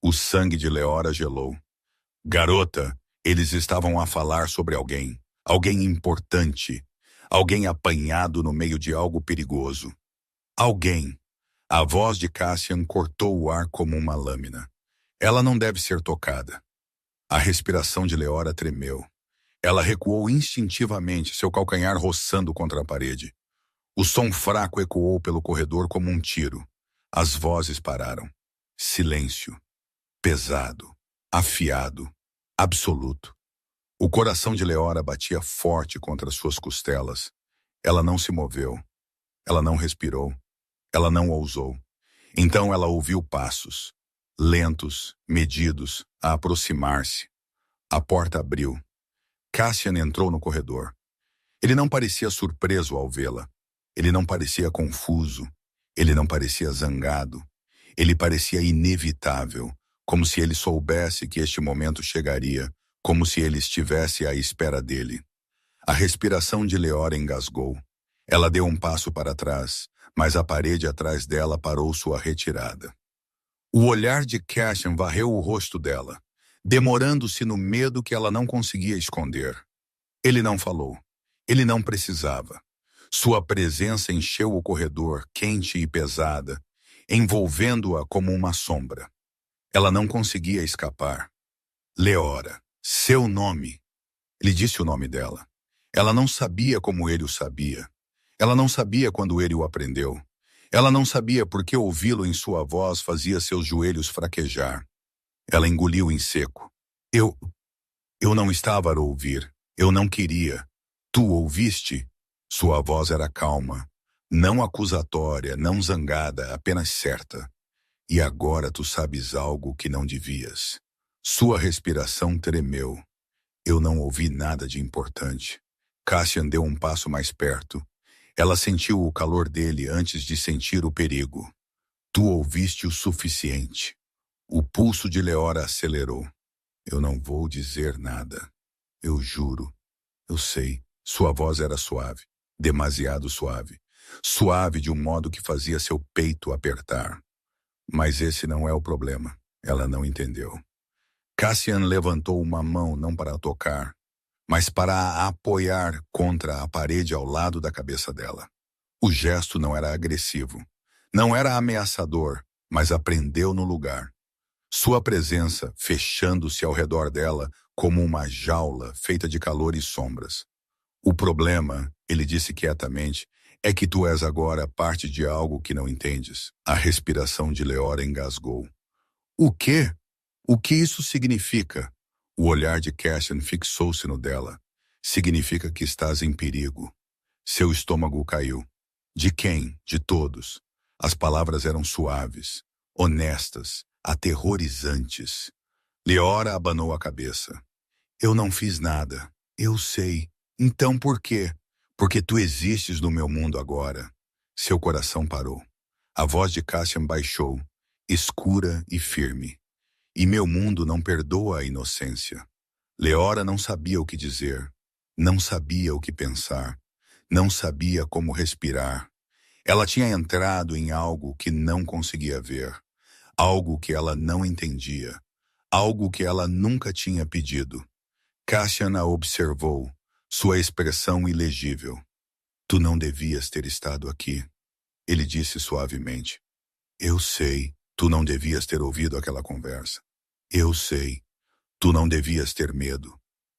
O sangue de Leora gelou. Garota, eles estavam a falar sobre alguém. Alguém importante. Alguém apanhado no meio de algo perigoso. Alguém. A voz de Cassian cortou o ar como uma lâmina. Ela não deve ser tocada. A respiração de Leora tremeu. Ela recuou instintivamente, seu calcanhar roçando contra a parede. O som fraco ecoou pelo corredor como um tiro. As vozes pararam. Silêncio. Pesado. Afiado. Absoluto. O coração de Leora batia forte contra suas costelas. Ela não se moveu. Ela não respirou. Ela não ousou. Então ela ouviu passos. Lentos, medidos, a aproximar-se. A porta abriu. Cassian entrou no corredor. Ele não parecia surpreso ao vê-la. Ele não parecia confuso. Ele não parecia zangado. Ele parecia inevitável, como se ele soubesse que este momento chegaria, como se ele estivesse à espera dele. A respiração de Leora engasgou. Ela deu um passo para trás, mas a parede atrás dela parou sua retirada. O olhar de Cassian varreu o rosto dela, demorando-se no medo que ela não conseguia esconder. Ele não falou. Ele não precisava. Sua presença encheu o corredor, quente e pesada, envolvendo-a como uma sombra. Ela não conseguia escapar. Leora, seu nome. Ele disse o nome dela. Ela não sabia como ele o sabia. Ela não sabia quando ele o aprendeu. Ela não sabia por que ouvi-lo em sua voz fazia seus joelhos fraquejar. Ela engoliu em seco. Eu não estava a ouvir. Eu não queria. Tu ouviste? Sua voz era calma, não acusatória, não zangada, apenas certa. E agora tu sabes algo que não devias. Sua respiração tremeu. Eu não ouvi nada de importante. Cassian deu um passo mais perto. Ela sentiu o calor dele antes de sentir o perigo. Tu ouviste o suficiente. O pulso de Leora acelerou. Eu não vou dizer nada. Eu juro. Eu sei. Sua voz era suave. Demasiado suave. Suave de um modo que fazia seu peito apertar. Mas esse não é o problema. Ela não entendeu. Cassian levantou uma mão não para a tocar, mas para a apoiar contra a parede ao lado da cabeça dela. O gesto não era agressivo. Não era ameaçador, mas aprendeu no lugar. Sua presença fechando-se ao redor dela como uma jaula feita de calor e sombras. O problema, ele disse quietamente, é que tu és agora parte de algo que não entendes. A respiração de Leora engasgou. O quê? O que isso significa? O olhar de Cassian fixou-se no dela. Significa que estás em perigo. Seu estômago caiu. De quem? De todos. As palavras eram suaves, honestas, aterrorizantes. Leora abanou a cabeça. Eu não fiz nada. Eu sei. Então por quê? Porque tu existes no meu mundo agora. Seu coração parou. A voz de Cassian baixou, escura e firme. E meu mundo não perdoa a inocência. Leora não sabia o que dizer. Não sabia o que pensar. Não sabia como respirar. Ela tinha entrado em algo que não conseguia ver. Algo que ela não entendia. Algo que ela nunca tinha pedido. Cassian a observou. Sua expressão ilegível. Tu não devias ter estado aqui. Ele disse suavemente. Eu sei. Tu não devias ter ouvido aquela conversa. Eu sei. Tu não devias ter medo.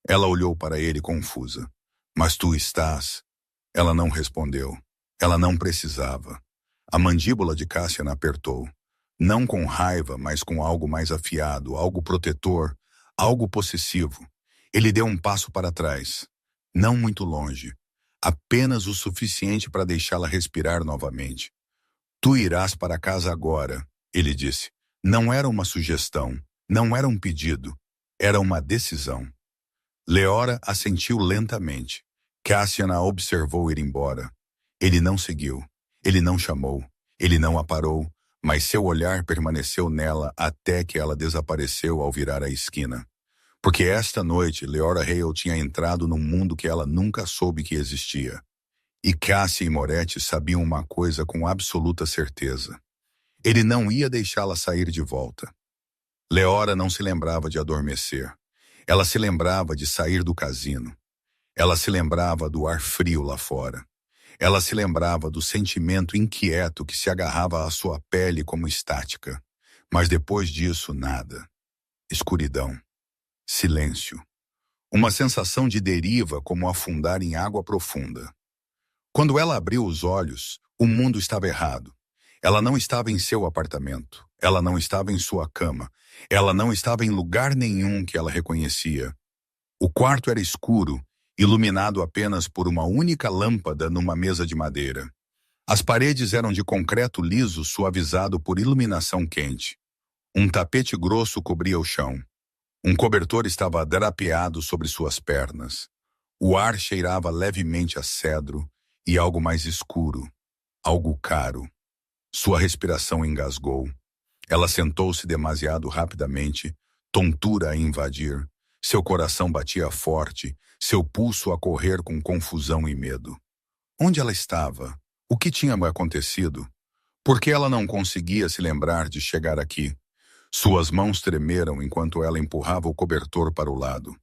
Ela olhou para ele confusa. Mas tu estás. Ela não respondeu. Ela não precisava. A mandíbula de Cassian apertou. Não com raiva, mas com algo mais afiado, algo protetor, algo possessivo. Ele deu um passo para trás. Não muito longe. Apenas o suficiente para deixá-la respirar novamente. Tu irás para casa agora, ele disse. Não era uma sugestão, não era um pedido, era uma decisão. Leora assentiu lentamente. Cassian a observou ir embora. Ele não seguiu, ele não chamou, ele não a parou, mas seu olhar permaneceu nela até que ela desapareceu ao virar a esquina. Porque esta noite Leora Hale tinha entrado num mundo que ela nunca soube que existia. E Cassie e Moretti sabiam uma coisa com absoluta certeza. Ele não ia deixá-la sair de volta. Leora não se lembrava de adormecer. Ela se lembrava de sair do cassino. Ela se lembrava do ar frio lá fora. Ela se lembrava do sentimento inquieto que se agarrava à sua pele como estática. Mas depois disso, nada. Escuridão. Silêncio. Uma sensação de deriva como afundar em água profunda. Quando ela abriu os olhos, o mundo estava errado. Ela não estava em seu apartamento. Ela não estava em sua cama. Ela não estava em lugar nenhum que ela reconhecia. O quarto era escuro, iluminado apenas por uma única lâmpada numa mesa de madeira. As paredes eram de concreto liso suavizado por iluminação quente. Um tapete grosso cobria o chão. Um cobertor estava drapeado sobre suas pernas. O ar cheirava levemente a cedro e algo mais escuro, algo caro. Sua respiração engasgou. Ela sentou-se demasiado rapidamente, tontura a invadir. Seu coração batia forte, seu pulso a correr com confusão e medo. Onde ela estava? O que tinha acontecido? Por que ela não conseguia se lembrar de chegar aqui? Suas mãos tremeram enquanto ela empurrava o cobertor para o lado.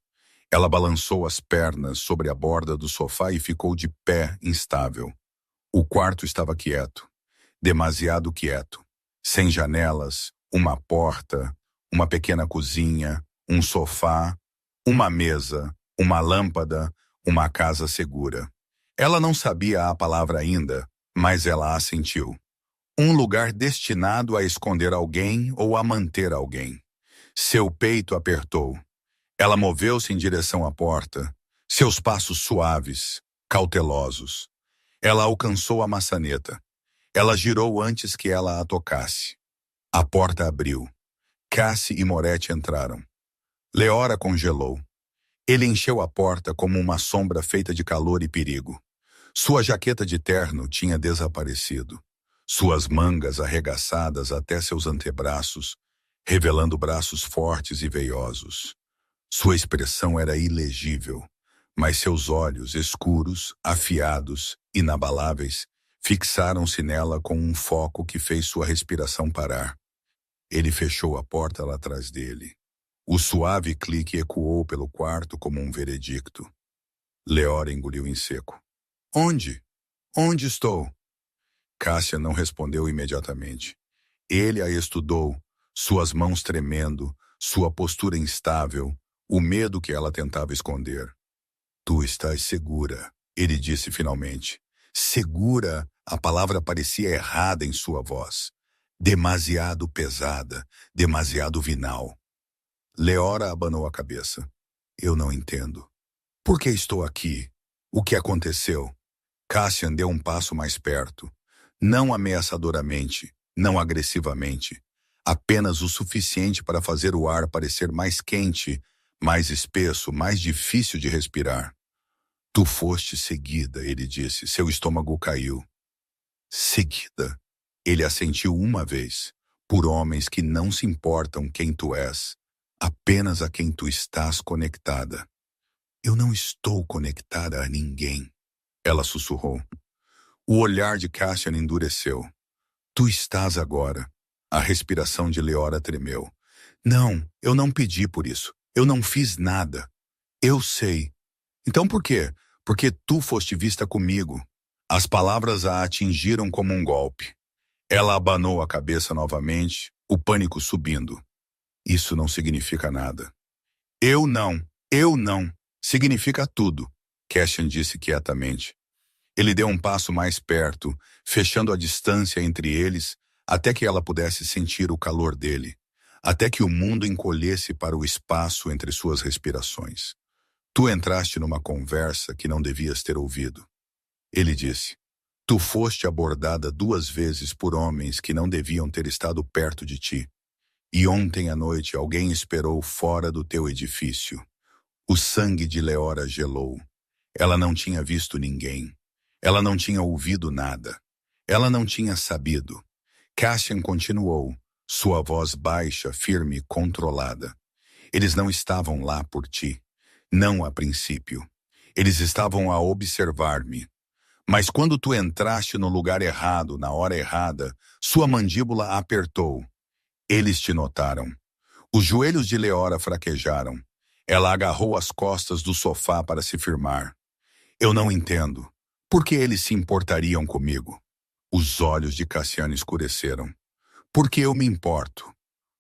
Ela balançou as pernas sobre a borda do sofá e ficou de pé, instável. O quarto estava quieto, demasiado quieto. Sem janelas, uma porta, uma pequena cozinha, um sofá, uma mesa, uma lâmpada, uma casa segura. Ela não sabia a palavra ainda, mas ela a sentiu. Um lugar destinado a esconder alguém ou a manter alguém. Seu peito apertou. Ela moveu-se em direção à porta, seus passos suaves, cautelosos. Ela alcançou a maçaneta. Ela girou antes que ela a tocasse. A porta abriu. Cassie e Moretti entraram. Leora congelou. Ele encheu a porta como uma sombra feita de calor e perigo. Sua jaqueta de terno tinha desaparecido. Suas mangas arregaçadas até seus antebraços, revelando braços fortes e veiosos. Sua expressão era ilegível, mas seus olhos escuros, afiados, inabaláveis, fixaram-se nela com um foco que fez sua respiração parar. Ele fechou a porta lá atrás dele. O suave clique ecoou pelo quarto como um veredicto. Leora engoliu em seco. Onde? Onde estou? Cássia não respondeu imediatamente. Ele a estudou, suas mãos tremendo, sua postura instável, o medo que ela tentava esconder. Tu estás segura, ele disse finalmente. Segura, a palavra parecia errada em sua voz. Demasiado pesada, demasiado vinal. Leora abanou a cabeça. Eu não entendo. Por que estou aqui? O que aconteceu? Cassian deu um passo mais perto. Não ameaçadoramente, não agressivamente. Apenas o suficiente para fazer o ar parecer mais quente, mais espesso, mais difícil de respirar. Tu foste seguida, ele disse. Seu estômago caiu. Seguida. Ele assentiu uma vez. Por homens que não se importam quem tu és. Apenas a quem tu estás conectada. Eu não estou conectada a ninguém. Ela sussurrou. O olhar de Cassian endureceu. Tu estás agora. A respiração de Leora tremeu. Não, eu não pedi por isso. Eu não fiz nada. Eu sei. Então por quê? Porque tu foste vista comigo. As palavras a atingiram como um golpe. Ela abanou a cabeça novamente, o pânico subindo. Isso não significa nada. Eu não. Significa tudo, Cassian disse quietamente. Ele deu um passo mais perto, fechando a distância entre eles, até que ela pudesse sentir o calor dele, até que o mundo encolhesse para o espaço entre suas respirações. Tu entraste numa conversa que não devias ter ouvido. Ele disse. Tu foste abordada 2 vezes por homens que não deviam ter estado perto de ti. E ontem à noite alguém esperou fora do teu edifício. O sangue de Leora gelou. Ela não tinha visto ninguém. Ela não tinha ouvido nada. Ela não tinha sabido. Cassian continuou, sua voz baixa, firme e controlada. Eles não estavam lá por ti. Não a princípio. Eles estavam a observar-me. Mas quando tu entraste no lugar errado, na hora errada, sua mandíbula apertou. Eles te notaram. Os joelhos de Leora fraquejaram. Ela agarrou as costas do sofá para se firmar. Eu não entendo. Por que eles se importariam comigo? Os olhos de Cassiane escureceram. Porque eu me importo.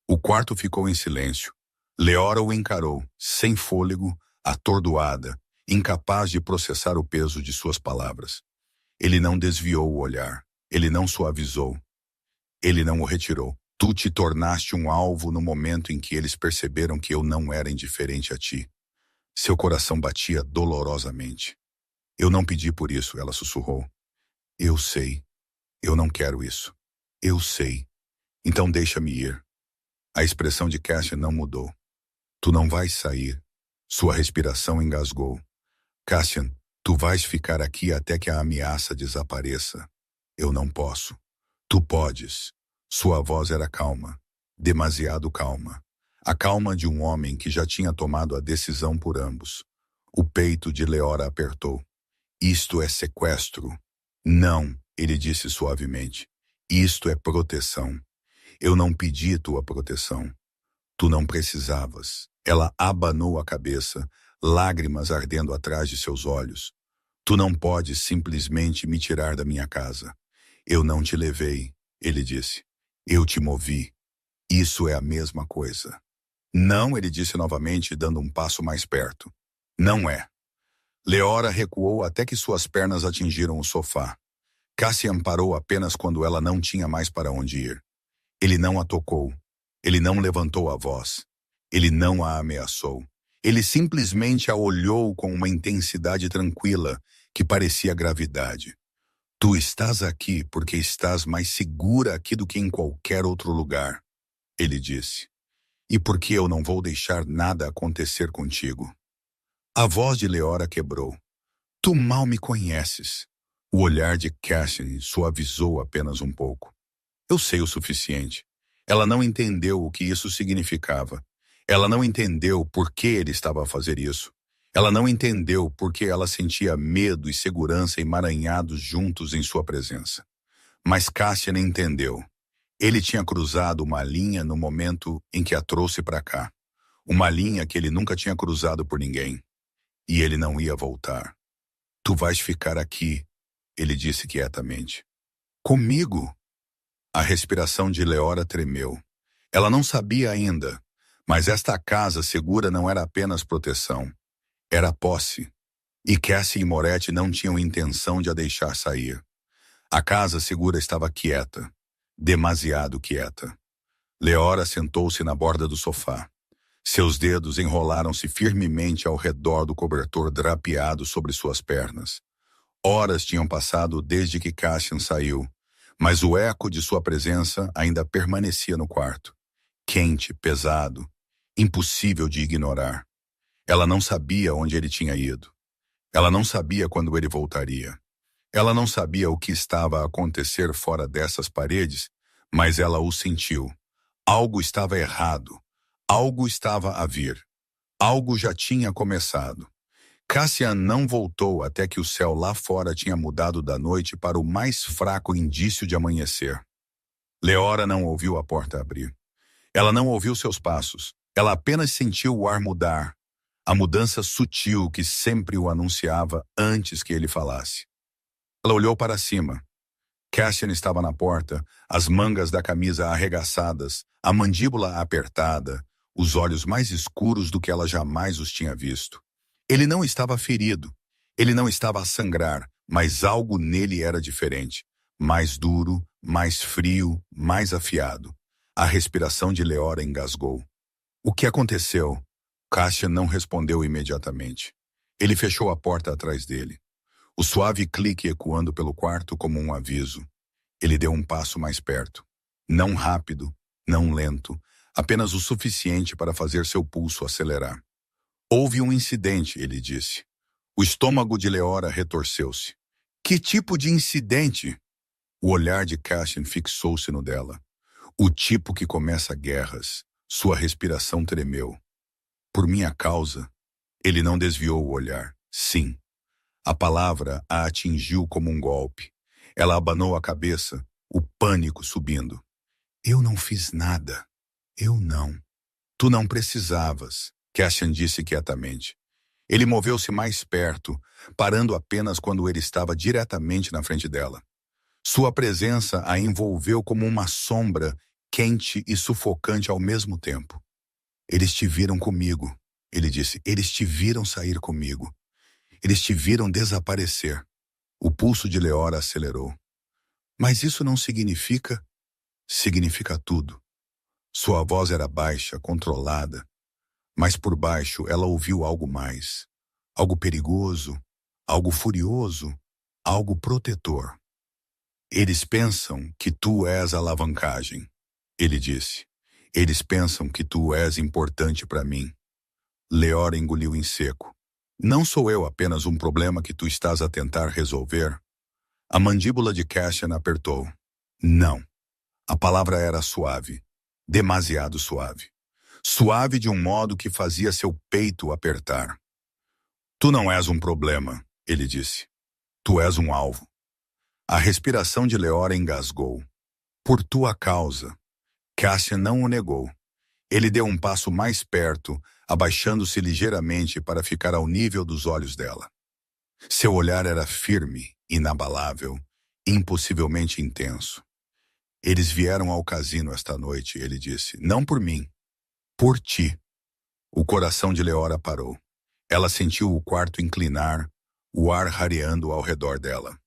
O quarto ficou em silêncio. Leora o encarou, sem fôlego, atordoada, incapaz de processar o peso de suas palavras. Ele não desviou o olhar. Ele não suavizou. Ele não o retirou. Tu te tornaste um alvo no momento em que eles perceberam que eu não era indiferente a ti. Seu coração batia dolorosamente. Eu não pedi por isso, ela sussurrou. Eu sei. Eu não quero isso. Eu sei. Então deixa-me ir. A expressão de Cassian não mudou. Tu não vais sair. Sua respiração engasgou. Cassian, tu vais ficar aqui até que a ameaça desapareça. Eu não posso. Tu podes. Sua voz era calma. Demasiado calma. A calma de um homem que já tinha tomado a decisão por ambos. O peito de Leora apertou. Isto é sequestro. Não, ele disse suavemente. Isto é proteção. Eu não pedi tua proteção. Tu não precisavas. Ela abanou a cabeça, lágrimas ardendo atrás de seus olhos. Tu não podes simplesmente me tirar da minha casa. Eu não te levei, ele disse. Eu te movi. Isso é a mesma coisa. Não, ele disse novamente, dando um passo mais perto. Não é. Leora recuou até que suas pernas atingiram o sofá. Cassian parou apenas quando ela não tinha mais para onde ir. Ele não a tocou. Ele não levantou a voz. Ele não a ameaçou. Ele simplesmente a olhou com uma intensidade tranquila que parecia gravidade. Tu estás aqui porque estás mais segura aqui do que em qualquer outro lugar, ele disse. E porque eu não vou deixar nada acontecer contigo. A voz de Leora quebrou. Tu mal me conheces. O olhar de Cassian suavizou apenas um pouco. Eu sei o suficiente. Ela não entendeu o que isso significava. Ela não entendeu por que ele estava a fazer isso. Ela não entendeu por que ela sentia medo e segurança emaranhados juntos em sua presença. Mas Cassian entendeu. Ele tinha cruzado uma linha no momento em que a trouxe para cá. Uma linha que ele nunca tinha cruzado por ninguém. E ele não ia voltar. Tu vais ficar aqui, ele disse quietamente. Comigo? A respiração de Leora tremeu. Ela não sabia ainda, mas esta casa segura não era apenas proteção. Era posse. E Cassie e Moretti não tinham intenção de a deixar sair. A casa segura estava quieta. Demasiado quieta. Leora sentou-se na borda do sofá. Seus dedos enrolaram-se firmemente ao redor do cobertor drapeado sobre suas pernas. Horas tinham passado desde que Cassian saiu, mas o eco de sua presença ainda permanecia no quarto. Quente, pesado, impossível de ignorar. Ela não sabia onde ele tinha ido. Ela não sabia quando ele voltaria. Ela não sabia o que estava a acontecer fora dessas paredes, mas ela o sentiu. Algo estava errado. Algo estava a vir. Algo já tinha começado. Cassian não voltou até que o céu lá fora tinha mudado da noite para o mais fraco indício de amanhecer. Leora não ouviu a porta abrir. Ela não ouviu seus passos. Ela apenas sentiu o ar mudar. A mudança sutil que sempre o anunciava antes que ele falasse. Ela olhou para cima. Cassian estava na porta, as mangas da camisa arregaçadas, a mandíbula apertada, os olhos mais escuros do que ela jamais os tinha visto. Ele não estava ferido. Ele não estava a sangrar, mas algo nele era diferente. Mais duro, mais frio, mais afiado. A respiração de Leora engasgou. O que aconteceu? Cassian não respondeu imediatamente. Ele fechou a porta atrás dele. O suave clique ecoando pelo quarto como um aviso. Ele deu um passo mais perto. Não rápido, não lento, apenas o suficiente para fazer seu pulso acelerar. Houve um incidente, ele disse. O estômago de Leora retorceu-se. Que tipo de incidente? O olhar de Cassian fixou-se no dela. O tipo que começa guerras. Sua respiração tremeu. Por minha causa, ele não desviou o olhar. Sim. A palavra a atingiu como um golpe. Ela abanou a cabeça, o pânico subindo. Eu não fiz nada. Eu não. Tu não precisavas, Cassian disse quietamente. Ele moveu-se mais perto, parando apenas quando ele estava diretamente na frente dela. Sua presença a envolveu como uma sombra, quente e sufocante ao mesmo tempo. Eles te viram comigo, ele disse. Eles te viram sair comigo. Eles te viram desaparecer. O pulso de Leora acelerou. Mas isso não significa... Significa tudo. Sua voz era baixa, controlada. Mas por baixo ela ouviu algo mais. Algo perigoso, algo furioso, algo protetor. Eles pensam que tu és a alavancagem, ele disse. Eles pensam que tu és importante para mim. Leora engoliu em seco. Não sou eu apenas um problema que tu estás a tentar resolver? A mandíbula de Cassian apertou. Não. A palavra era suave. Demasiado suave. Suave de um modo que fazia seu peito apertar. Tu não és um problema, ele disse. Tu és um alvo. A respiração de Leora engasgou. Por tua causa. Cassian não o negou. Ele deu um passo mais perto, abaixando-se ligeiramente para ficar ao nível dos olhos dela. Seu olhar era firme, inabalável, impossivelmente intenso. Eles vieram ao casino esta noite, ele disse. Não por mim. Por ti. O coração de Leora parou. Ela sentiu o quarto inclinar, o ar rareando ao redor dela.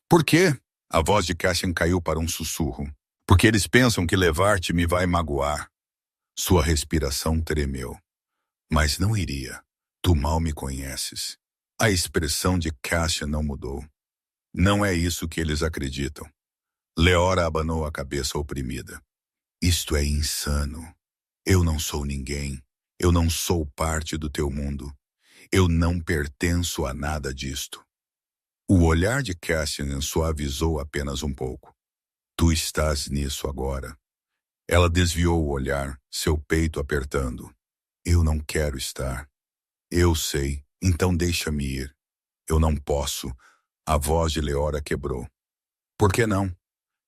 Por quê? A voz de Cassian caiu para um sussurro. Porque eles pensam que levar-te me vai magoar. Sua respiração tremeu. Mas não iria. Tu mal me conheces. A expressão de Cassian não mudou. Não é isso que eles acreditam. Leora abanou a cabeça oprimida. Isto é insano. Eu não sou ninguém. Eu não sou parte do teu mundo. Eu não pertenço a nada disto. O olhar de Cassian suavizou apenas um pouco. Tu estás nisso agora. Ela desviou o olhar, seu peito apertando. Eu não quero estar. Eu sei, então deixa-me ir. Eu não posso. A voz de Leora quebrou. Por que não?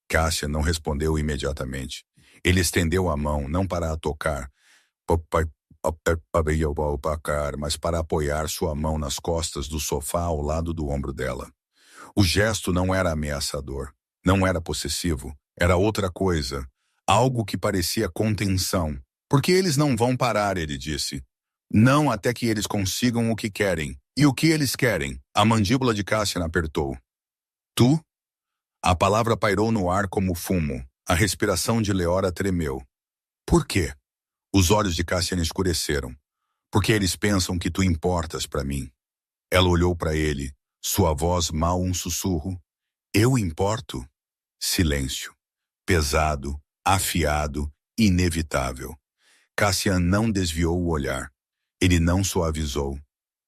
Cassian não respondeu imediatamente. Ele estendeu a mão, não para a tocar, mas para apoiar sua mão nas costas do sofá ao lado do ombro dela. O gesto não era ameaçador, não era possessivo, era outra coisa, algo que parecia contenção. Porque eles não vão parar, ele disse. Não até que eles consigam o que querem. E o que eles querem? A mandíbula de Cassian apertou. Tu? A palavra pairou no ar como fumo. A respiração de Leora tremeu. Por quê? Os olhos de Cassian escureceram. Porque eles pensam que tu importas para mim. Ela olhou para ele, sua voz mal um sussurro. Eu importo? Silêncio. Pesado, afiado, inevitável. Cassian não desviou o olhar. Ele não suavizou.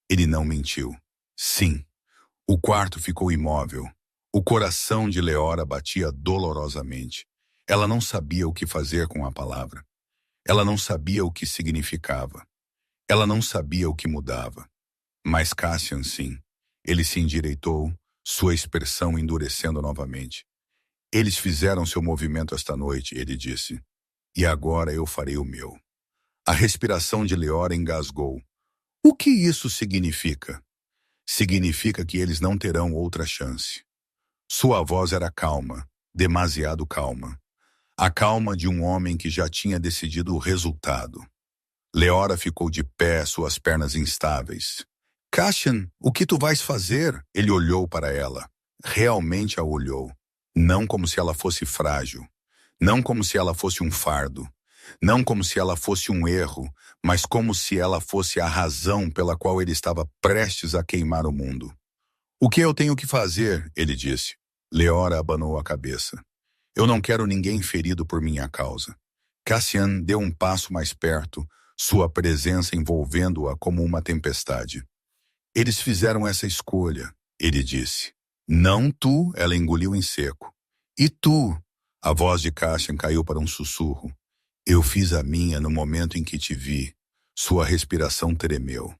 Ele não mentiu. Sim. O quarto ficou imóvel. O coração de Leora batia dolorosamente. Ela não sabia o que fazer com a palavra. Ela não sabia o que significava. Ela não sabia o que mudava. Mas Cassian, sim. Ele se endireitou, sua expressão endurecendo novamente. Eles fizeram seu movimento esta noite, ele disse. E agora eu farei o meu. A respiração de Leora engasgou. O que isso significa? Significa que eles não terão outra chance. Sua voz era calma, demasiado calma. A calma de um homem que já tinha decidido o resultado. Leora ficou de pé, suas pernas instáveis. Cassian, o que tu vais fazer? Ele olhou para ela. Realmente a olhou. Não como se ela fosse frágil. Não como se ela fosse um fardo. Não como se ela fosse um erro, mas como se ela fosse a razão pela qual ele estava prestes a queimar o mundo. O que eu tenho que fazer? Ele disse. Leora abanou a cabeça. Eu não quero ninguém ferido por minha causa. Cassian deu um passo mais perto, sua presença envolvendo-a como uma tempestade. Eles fizeram essa escolha, ele disse. Não tu, ela engoliu em seco. E tu? A voz de Cassian caiu para um sussurro. Eu fiz a minha no momento em que te vi. Sua respiração tremeu.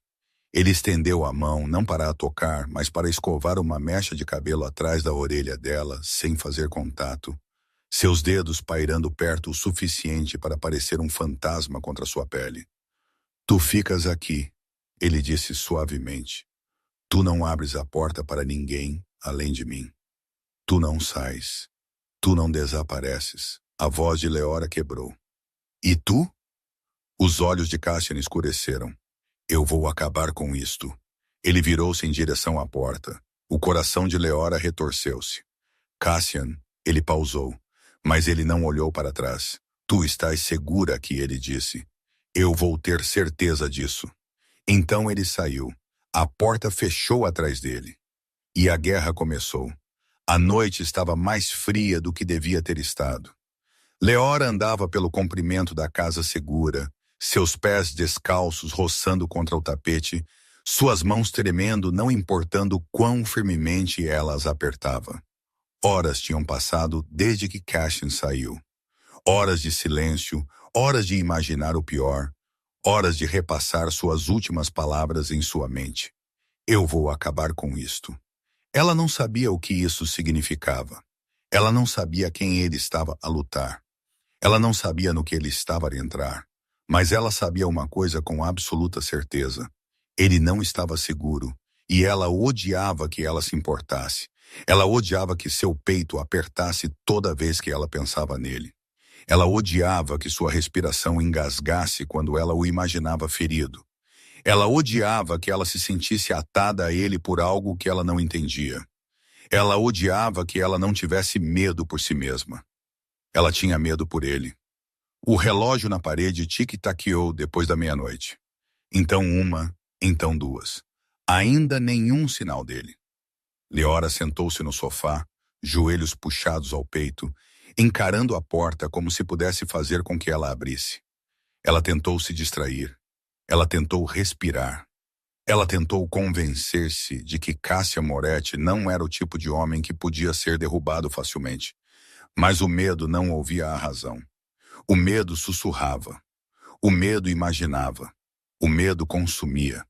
Ele estendeu a mão, não para a tocar, mas para escovar uma mecha de cabelo atrás da orelha dela, sem fazer contato. Seus dedos pairando perto o suficiente para parecer um fantasma contra sua pele. Tu ficas aqui. Ele disse suavemente. Tu não abres a porta para ninguém além de mim. Tu não sais. Tu não desapareces. A voz de Leora quebrou. E tu? Os olhos de Cassian escureceram. Eu vou acabar com isto. Ele virou-se em direção à porta. O coração de Leora retorceu-se. Cassian, ele pausou, mas ele não olhou para trás. Tu estás segura que ele disse. Eu vou ter certeza disso. Então ele saiu. A porta fechou atrás dele. E a guerra começou. A noite estava mais fria do que devia ter estado. Leora andava pelo comprimento da casa segura, seus pés descalços roçando contra o tapete, suas mãos tremendo, não importando quão firmemente ela as apertava. Horas tinham passado desde que Cassian saiu. Horas de silêncio, horas de imaginar o pior, horas de repassar suas últimas palavras em sua mente. Eu vou acabar com isto. Ela não sabia o que isso significava. Ela não sabia quem ele estava a lutar. Ela não sabia no que ele estava a entrar. Mas ela sabia uma coisa com absoluta certeza. Ele não estava seguro. E ela odiava que ela se importasse. Ela odiava que seu peito apertasse toda vez que ela pensava nele. Ela odiava que sua respiração engasgasse quando ela o imaginava ferido. Ela odiava que ela se sentisse atada a ele por algo que ela não entendia. Ela odiava que ela não tivesse medo por si mesma. Ela tinha medo por ele. O relógio na parede tic-taqueou depois da meia-noite. Então uma, então duas. Ainda nenhum sinal dele. Leora sentou-se no sofá, joelhos puxados ao peito, encarando a porta como se pudesse fazer com que ela abrisse. Ela tentou se distrair. Ela tentou respirar. Ela tentou convencer-se de que Cassian Moretti não era o tipo de homem que podia ser derrubado facilmente. Mas o medo não ouvia a razão. O medo sussurrava. O medo imaginava. O medo consumia.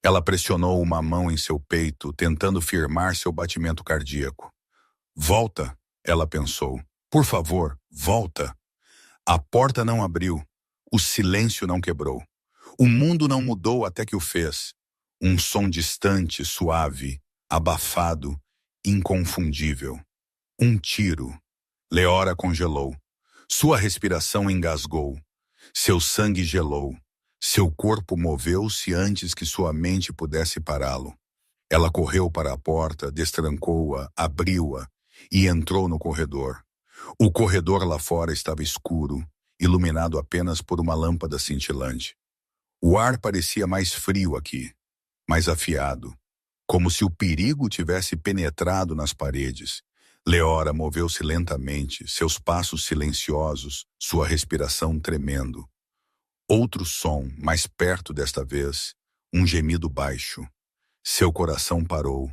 Ela pressionou uma mão em seu peito, tentando firmar seu batimento cardíaco. Volta, ela pensou. Por favor, volta. A porta não abriu. O silêncio não quebrou. O mundo não mudou até que o fez. Um som distante, suave, abafado, inconfundível. Um tiro. Leora congelou. Sua respiração engasgou. Seu sangue gelou. Seu corpo moveu-se antes que sua mente pudesse pará-lo. Ela correu para a porta, destrancou-a, abriu-a e entrou no corredor. O corredor lá fora estava escuro, iluminado apenas por uma lâmpada cintilante. O ar parecia mais frio aqui, mais afiado, como se o perigo tivesse penetrado nas paredes. Leora moveu-se lentamente, seus passos silenciosos, sua respiração tremendo. Outro som, mais perto desta vez, um gemido baixo. Seu coração parou.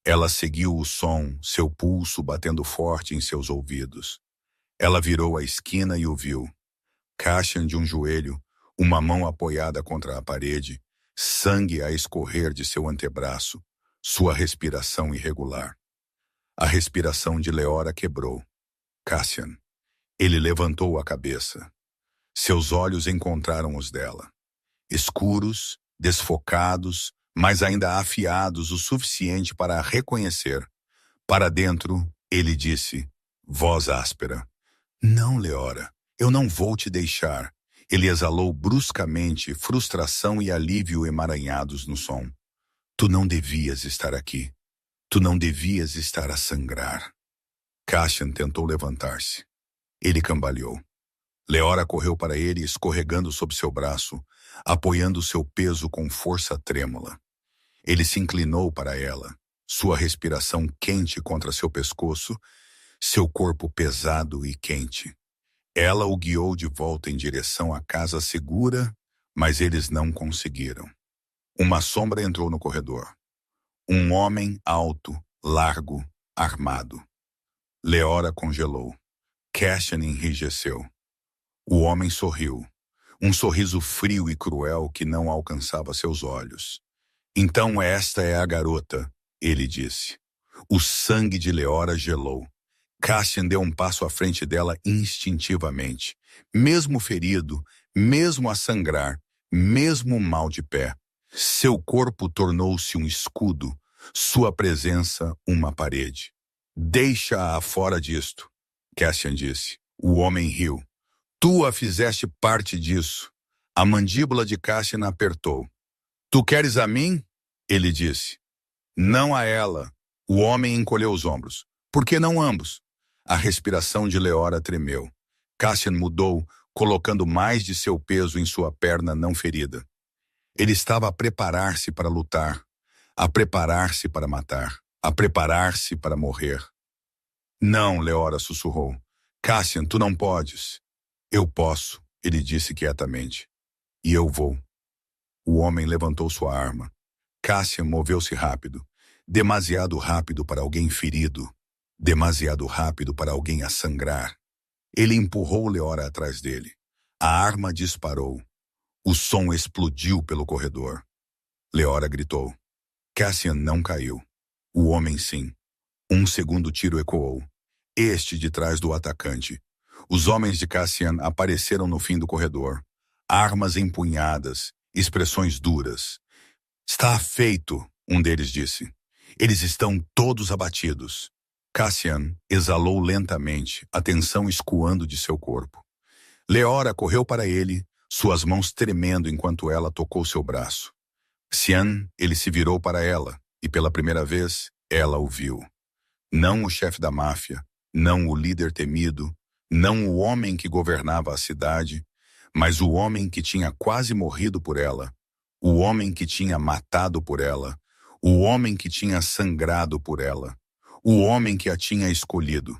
Ela seguiu o som, seu pulso batendo forte em seus ouvidos. Ela virou a esquina e o viu. Cassian de um joelho, uma mão apoiada contra a parede, sangue a escorrer de seu antebraço, sua respiração irregular. A respiração de Leora quebrou. Cassian. Ele levantou a cabeça. Seus olhos encontraram os dela. Escuros, desfocados, mas ainda afiados o suficiente para a reconhecer. Para dentro, ele disse, voz áspera. Não, Leora, eu não vou te deixar. Ele exalou bruscamente, frustração e alívio emaranhados no som. Tu não devias estar aqui. Tu não devias estar a sangrar. Cassian tentou levantar-se. Ele cambaleou. Leora correu para ele, escorregando sob seu braço, apoiando seu peso com força trêmula. Ele se inclinou para ela, sua respiração quente contra seu pescoço, seu corpo pesado e quente. Ela o guiou de volta em direção à casa segura, mas eles não conseguiram. Uma sombra entrou no corredor. Um homem alto, largo, armado. Leora congelou. Cassian enrijeceu. O homem sorriu. Um sorriso frio e cruel que não alcançava seus olhos. Então esta é a garota, ele disse. O sangue de Leora gelou. Cassian deu um passo à frente dela instintivamente. Mesmo ferido, mesmo a sangrar, mesmo mal de pé. Seu corpo tornou-se um escudo, sua presença uma parede. Deixa-a fora disto, Cassian disse. O homem riu. Tu a fizeste parte disso. A mandíbula de Cassian apertou. Tu queres a mim? Ele disse. Não a ela. O homem encolheu os ombros. Por que não ambos? A respiração de Leora tremeu. Cassian mudou, colocando mais de seu peso em sua perna não ferida. Ele estava a preparar-se para lutar, a preparar-se para matar, a preparar-se para morrer. Não, Leora sussurrou. Cassian, tu não podes. Eu posso, ele disse quietamente. E eu vou. O homem levantou sua arma. Cassian moveu-se rápido. Demasiado rápido para alguém ferido. Demasiado rápido para alguém a sangrar. Ele empurrou Leora atrás dele. A arma disparou. O som explodiu pelo corredor. Leora gritou. Cassian não caiu. O homem sim. Um segundo tiro ecoou. Este de trás do atacante. Os homens de Cassian apareceram no fim do corredor. Armas empunhadas, expressões duras. Está feito, um deles disse. Eles estão todos abatidos. Cassian exalou lentamente, a tensão escoando de seu corpo. Leora correu para ele, suas mãos tremendo enquanto ela tocou seu braço. Cian, ele se virou para ela, e pela primeira vez, ela o viu. Não o chefe da máfia, não o líder temido, não o homem que governava a cidade, mas o homem que tinha quase morrido por ela, o homem que tinha matado por ela, o homem que tinha sangrado por ela, o homem que a tinha escolhido.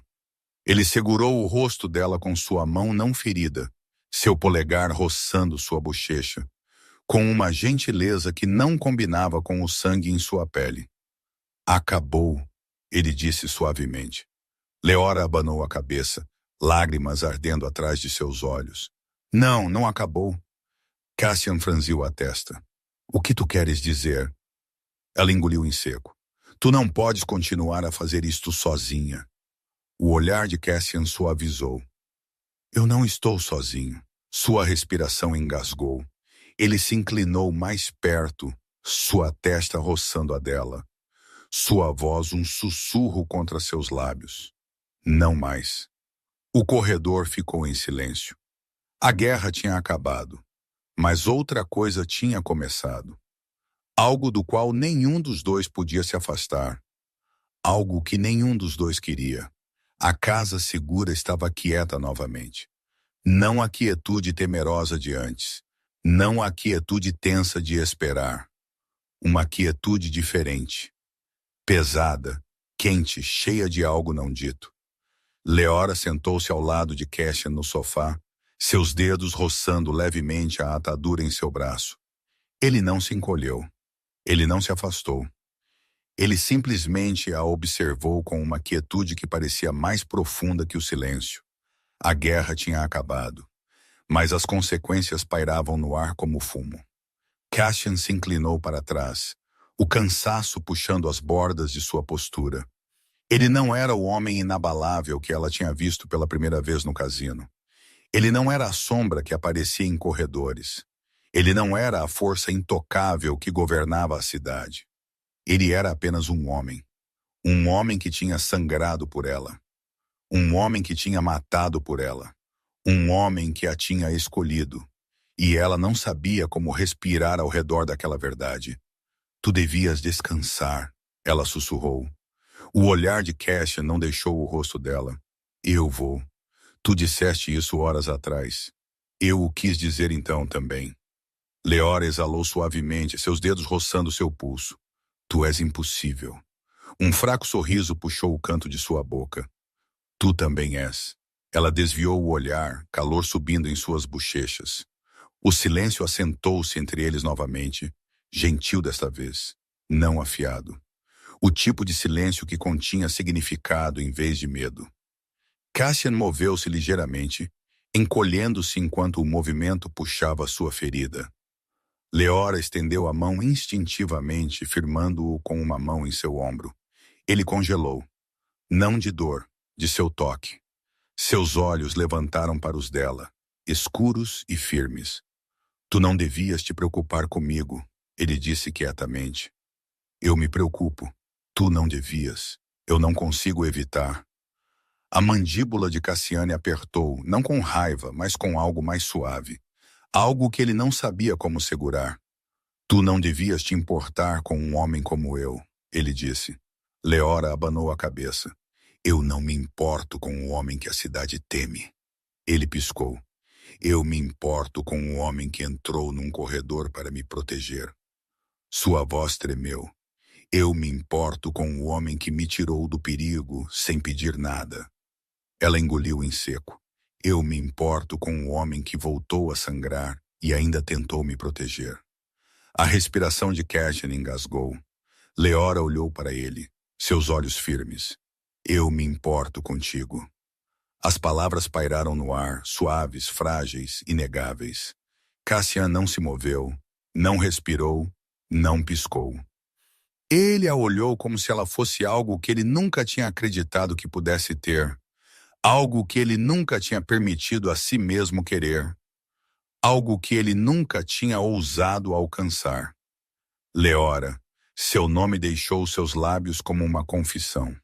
Ele segurou o rosto dela com sua mão não ferida, seu polegar roçando sua bochecha, com uma gentileza que não combinava com o sangue em sua pele. Acabou, ele disse suavemente. Leora abanou a cabeça, lágrimas ardendo atrás de seus olhos. Não, não acabou. Cassian franziu a testa. O que tu queres dizer? Ela engoliu em seco. Tu não podes continuar a fazer isto sozinha. O olhar de Cassian suavizou. Eu não estou sozinho. Sua respiração engasgou. Ele se inclinou mais perto, sua testa roçando a dela. Sua voz um sussurro contra seus lábios. Não mais. O corredor ficou em silêncio. A guerra tinha acabado, mas outra coisa tinha começado. Algo do qual nenhum dos dois podia se afastar. Algo que nenhum dos dois queria. A casa segura estava quieta novamente. Não a quietude temerosa de antes. Não a quietude tensa de esperar. Uma quietude diferente. Pesada, quente, cheia de algo não dito. Leora sentou-se ao lado de Cassian no sofá, seus dedos roçando levemente a atadura em seu braço. Ele não se encolheu. Ele não se afastou. Ele simplesmente a observou com uma quietude que parecia mais profunda que o silêncio. A guerra tinha acabado, mas as consequências pairavam no ar como fumo. Cassian se inclinou para trás, o cansaço puxando as bordas de sua postura. Ele não era o homem inabalável que ela tinha visto pela primeira vez no cassino. Ele não era a sombra que aparecia em corredores. Ele não era a força intocável que governava a cidade. Ele era apenas um homem que tinha sangrado por ela, um homem que tinha matado por ela, um homem que a tinha escolhido, e ela não sabia como respirar ao redor daquela verdade. Tu devias descansar, ela sussurrou. O olhar de Cassian não deixou o rosto dela. Eu vou. Tu disseste isso horas atrás. Eu o quis dizer então também. Leora exalou suavemente, seus dedos roçando seu pulso. Tu és impossível. Um fraco sorriso puxou o canto de sua boca. Tu também és. Ela desviou o olhar, calor subindo em suas bochechas. O silêncio assentou-se entre eles novamente, gentil desta vez, não afiado. O tipo de silêncio que continha significado em vez de medo. Cassian moveu-se ligeiramente, encolhendo-se enquanto o movimento puxava sua ferida. Leora estendeu a mão instintivamente, firmando-o com uma mão em seu ombro. Ele congelou. Não de dor, de seu toque. Seus olhos levantaram para os dela, escuros e firmes. Tu não devias te preocupar comigo, ele disse quietamente. Eu me preocupo. Tu não devias. Eu não consigo evitar. A mandíbula de Cassiane apertou, não com raiva, mas com algo mais suave. Algo que ele não sabia como segurar. Tu não devias te importar com um homem como eu, ele disse. Leora abanou a cabeça. Eu não me importo com o homem que a cidade teme. Ele piscou. Eu me importo com o homem que entrou num corredor para me proteger. Sua voz tremeu. Eu me importo com o homem que me tirou do perigo sem pedir nada. Ela engoliu em seco. Eu me importo com o homem que voltou a sangrar e ainda tentou me proteger. A respiração de Cassian engasgou. Leora olhou para ele, seus olhos firmes. Eu me importo contigo. As palavras pairaram no ar, suaves, frágeis, inegáveis. Cassian não se moveu, não respirou, não piscou. Ele a olhou como se ela fosse algo que ele nunca tinha acreditado que pudesse ter. Algo que ele nunca tinha permitido a si mesmo querer. Algo que ele nunca tinha ousado alcançar. Leora, seu nome deixou seus lábios como uma confissão.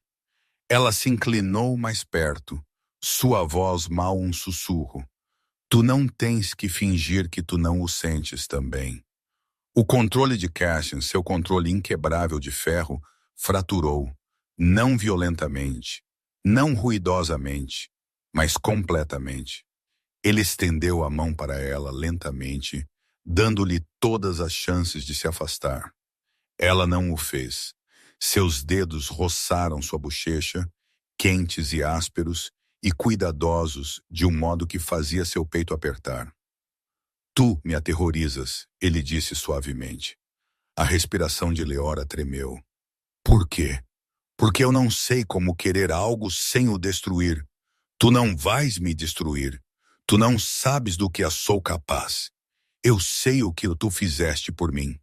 Ela se inclinou mais perto, sua voz mal um sussurro. Tu não tens que fingir que tu não o sentes também. O controle de Cassian, seu controle inquebrável de ferro, fraturou, não violentamente, não ruidosamente, mas completamente. Ele estendeu a mão para ela lentamente, dando-lhe todas as chances de se afastar. Ela não o fez. Seus dedos roçaram sua bochecha, quentes e ásperos, e cuidadosos, de um modo que fazia seu peito apertar. Tu me aterrorizas, ele disse suavemente. A respiração de Leora tremeu. Por quê? Porque eu não sei como querer algo sem o destruir. Tu não vais me destruir. Tu não sabes do que eu sou capaz. Eu sei o que tu fizeste por mim.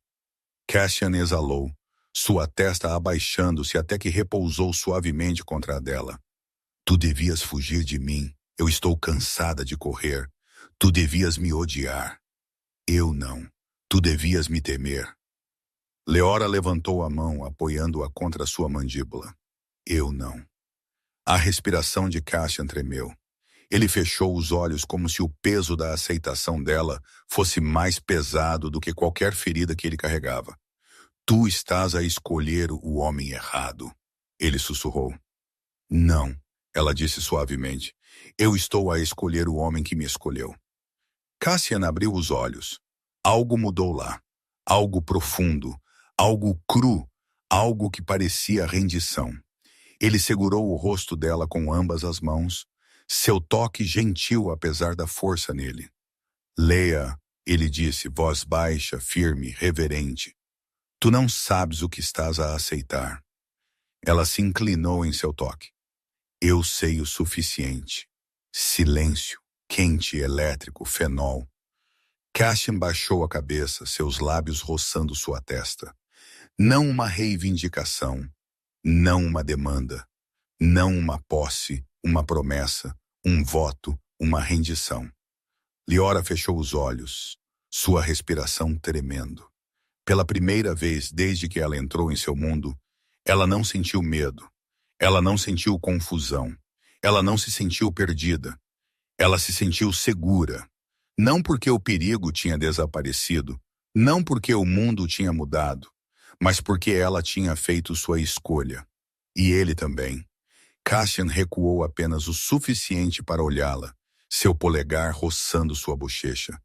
Cassian exalou, sua testa abaixando-se até que repousou suavemente contra a dela. Tu devias fugir de mim. Eu estou cansada de correr. Tu devias me odiar. Eu não. Tu devias me temer. Leora levantou a mão, apoiando-a contra sua mandíbula. Eu não. A respiração de Cassian tremeu. Ele fechou os olhos como se o peso da aceitação dela fosse mais pesado do que qualquer ferida que ele carregava. Tu estás a escolher o homem errado, ele sussurrou. Não, ela disse suavemente. Eu estou a escolher o homem que me escolheu. Cassian abriu os olhos. Algo mudou lá. Algo profundo. Algo cru. Algo que parecia rendição. Ele segurou o rosto dela com ambas as mãos, seu toque gentil apesar da força nele. Leia, ele disse, voz baixa, firme, reverente. Tu não sabes o que estás a aceitar. Ela se inclinou em seu toque. Eu sei o suficiente. Silêncio, quente, elétrico, fenol. Cassian baixou a cabeça, seus lábios roçando sua testa. Não uma reivindicação, não uma demanda, não uma posse, uma promessa, um voto, uma rendição. Leora fechou os olhos, sua respiração tremendo. Pela primeira vez desde que ela entrou em seu mundo, ela não sentiu medo, ela não sentiu confusão, ela não se sentiu perdida, ela se sentiu segura. Não porque o perigo tinha desaparecido, não porque o mundo tinha mudado, mas porque ela tinha feito sua escolha. E ele também. Cassian recuou apenas o suficiente para olhá-la, seu polegar roçando sua bochecha.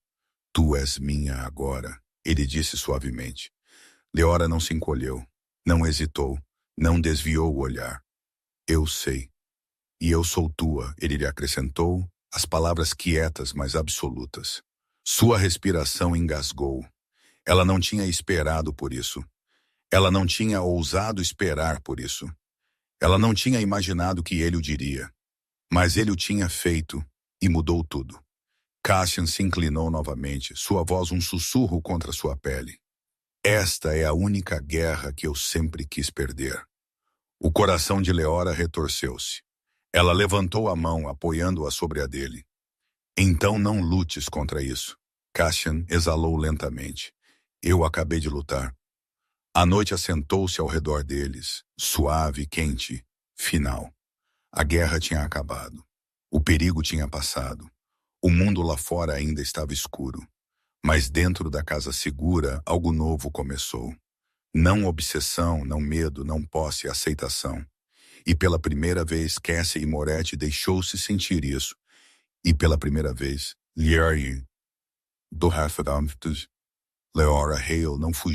Tu és minha agora, ele disse suavemente. Leora não se encolheu, não hesitou, não desviou o olhar. Eu sei. E eu sou tua, ele lhe acrescentou, as palavras quietas, mas absolutas. Sua respiração engasgou. Ela não tinha esperado por isso. Ela não tinha ousado esperar por isso. Ela não tinha imaginado que ele o diria. Mas ele o tinha feito e mudou tudo. Cassian se inclinou novamente, sua voz um sussurro contra sua pele. Esta é a única guerra que eu sempre quis perder. O coração de Leora retorceu-se. Ela levantou a mão, apoiando-a sobre a dele. Então não lutes contra isso. Cassian exalou lentamente. Eu acabei de lutar. A noite assentou-se ao redor deles, suave, quente, final. A guerra tinha acabado. O perigo tinha passado. O mundo lá fora ainda estava escuro. Mas dentro da casa segura, algo novo começou. Não obsessão, não medo, não posse, aceitação. E pela primeira vez, Cassie e Moretti deixou-se sentir isso. E pela primeira vez, Leora Hale não fugiu.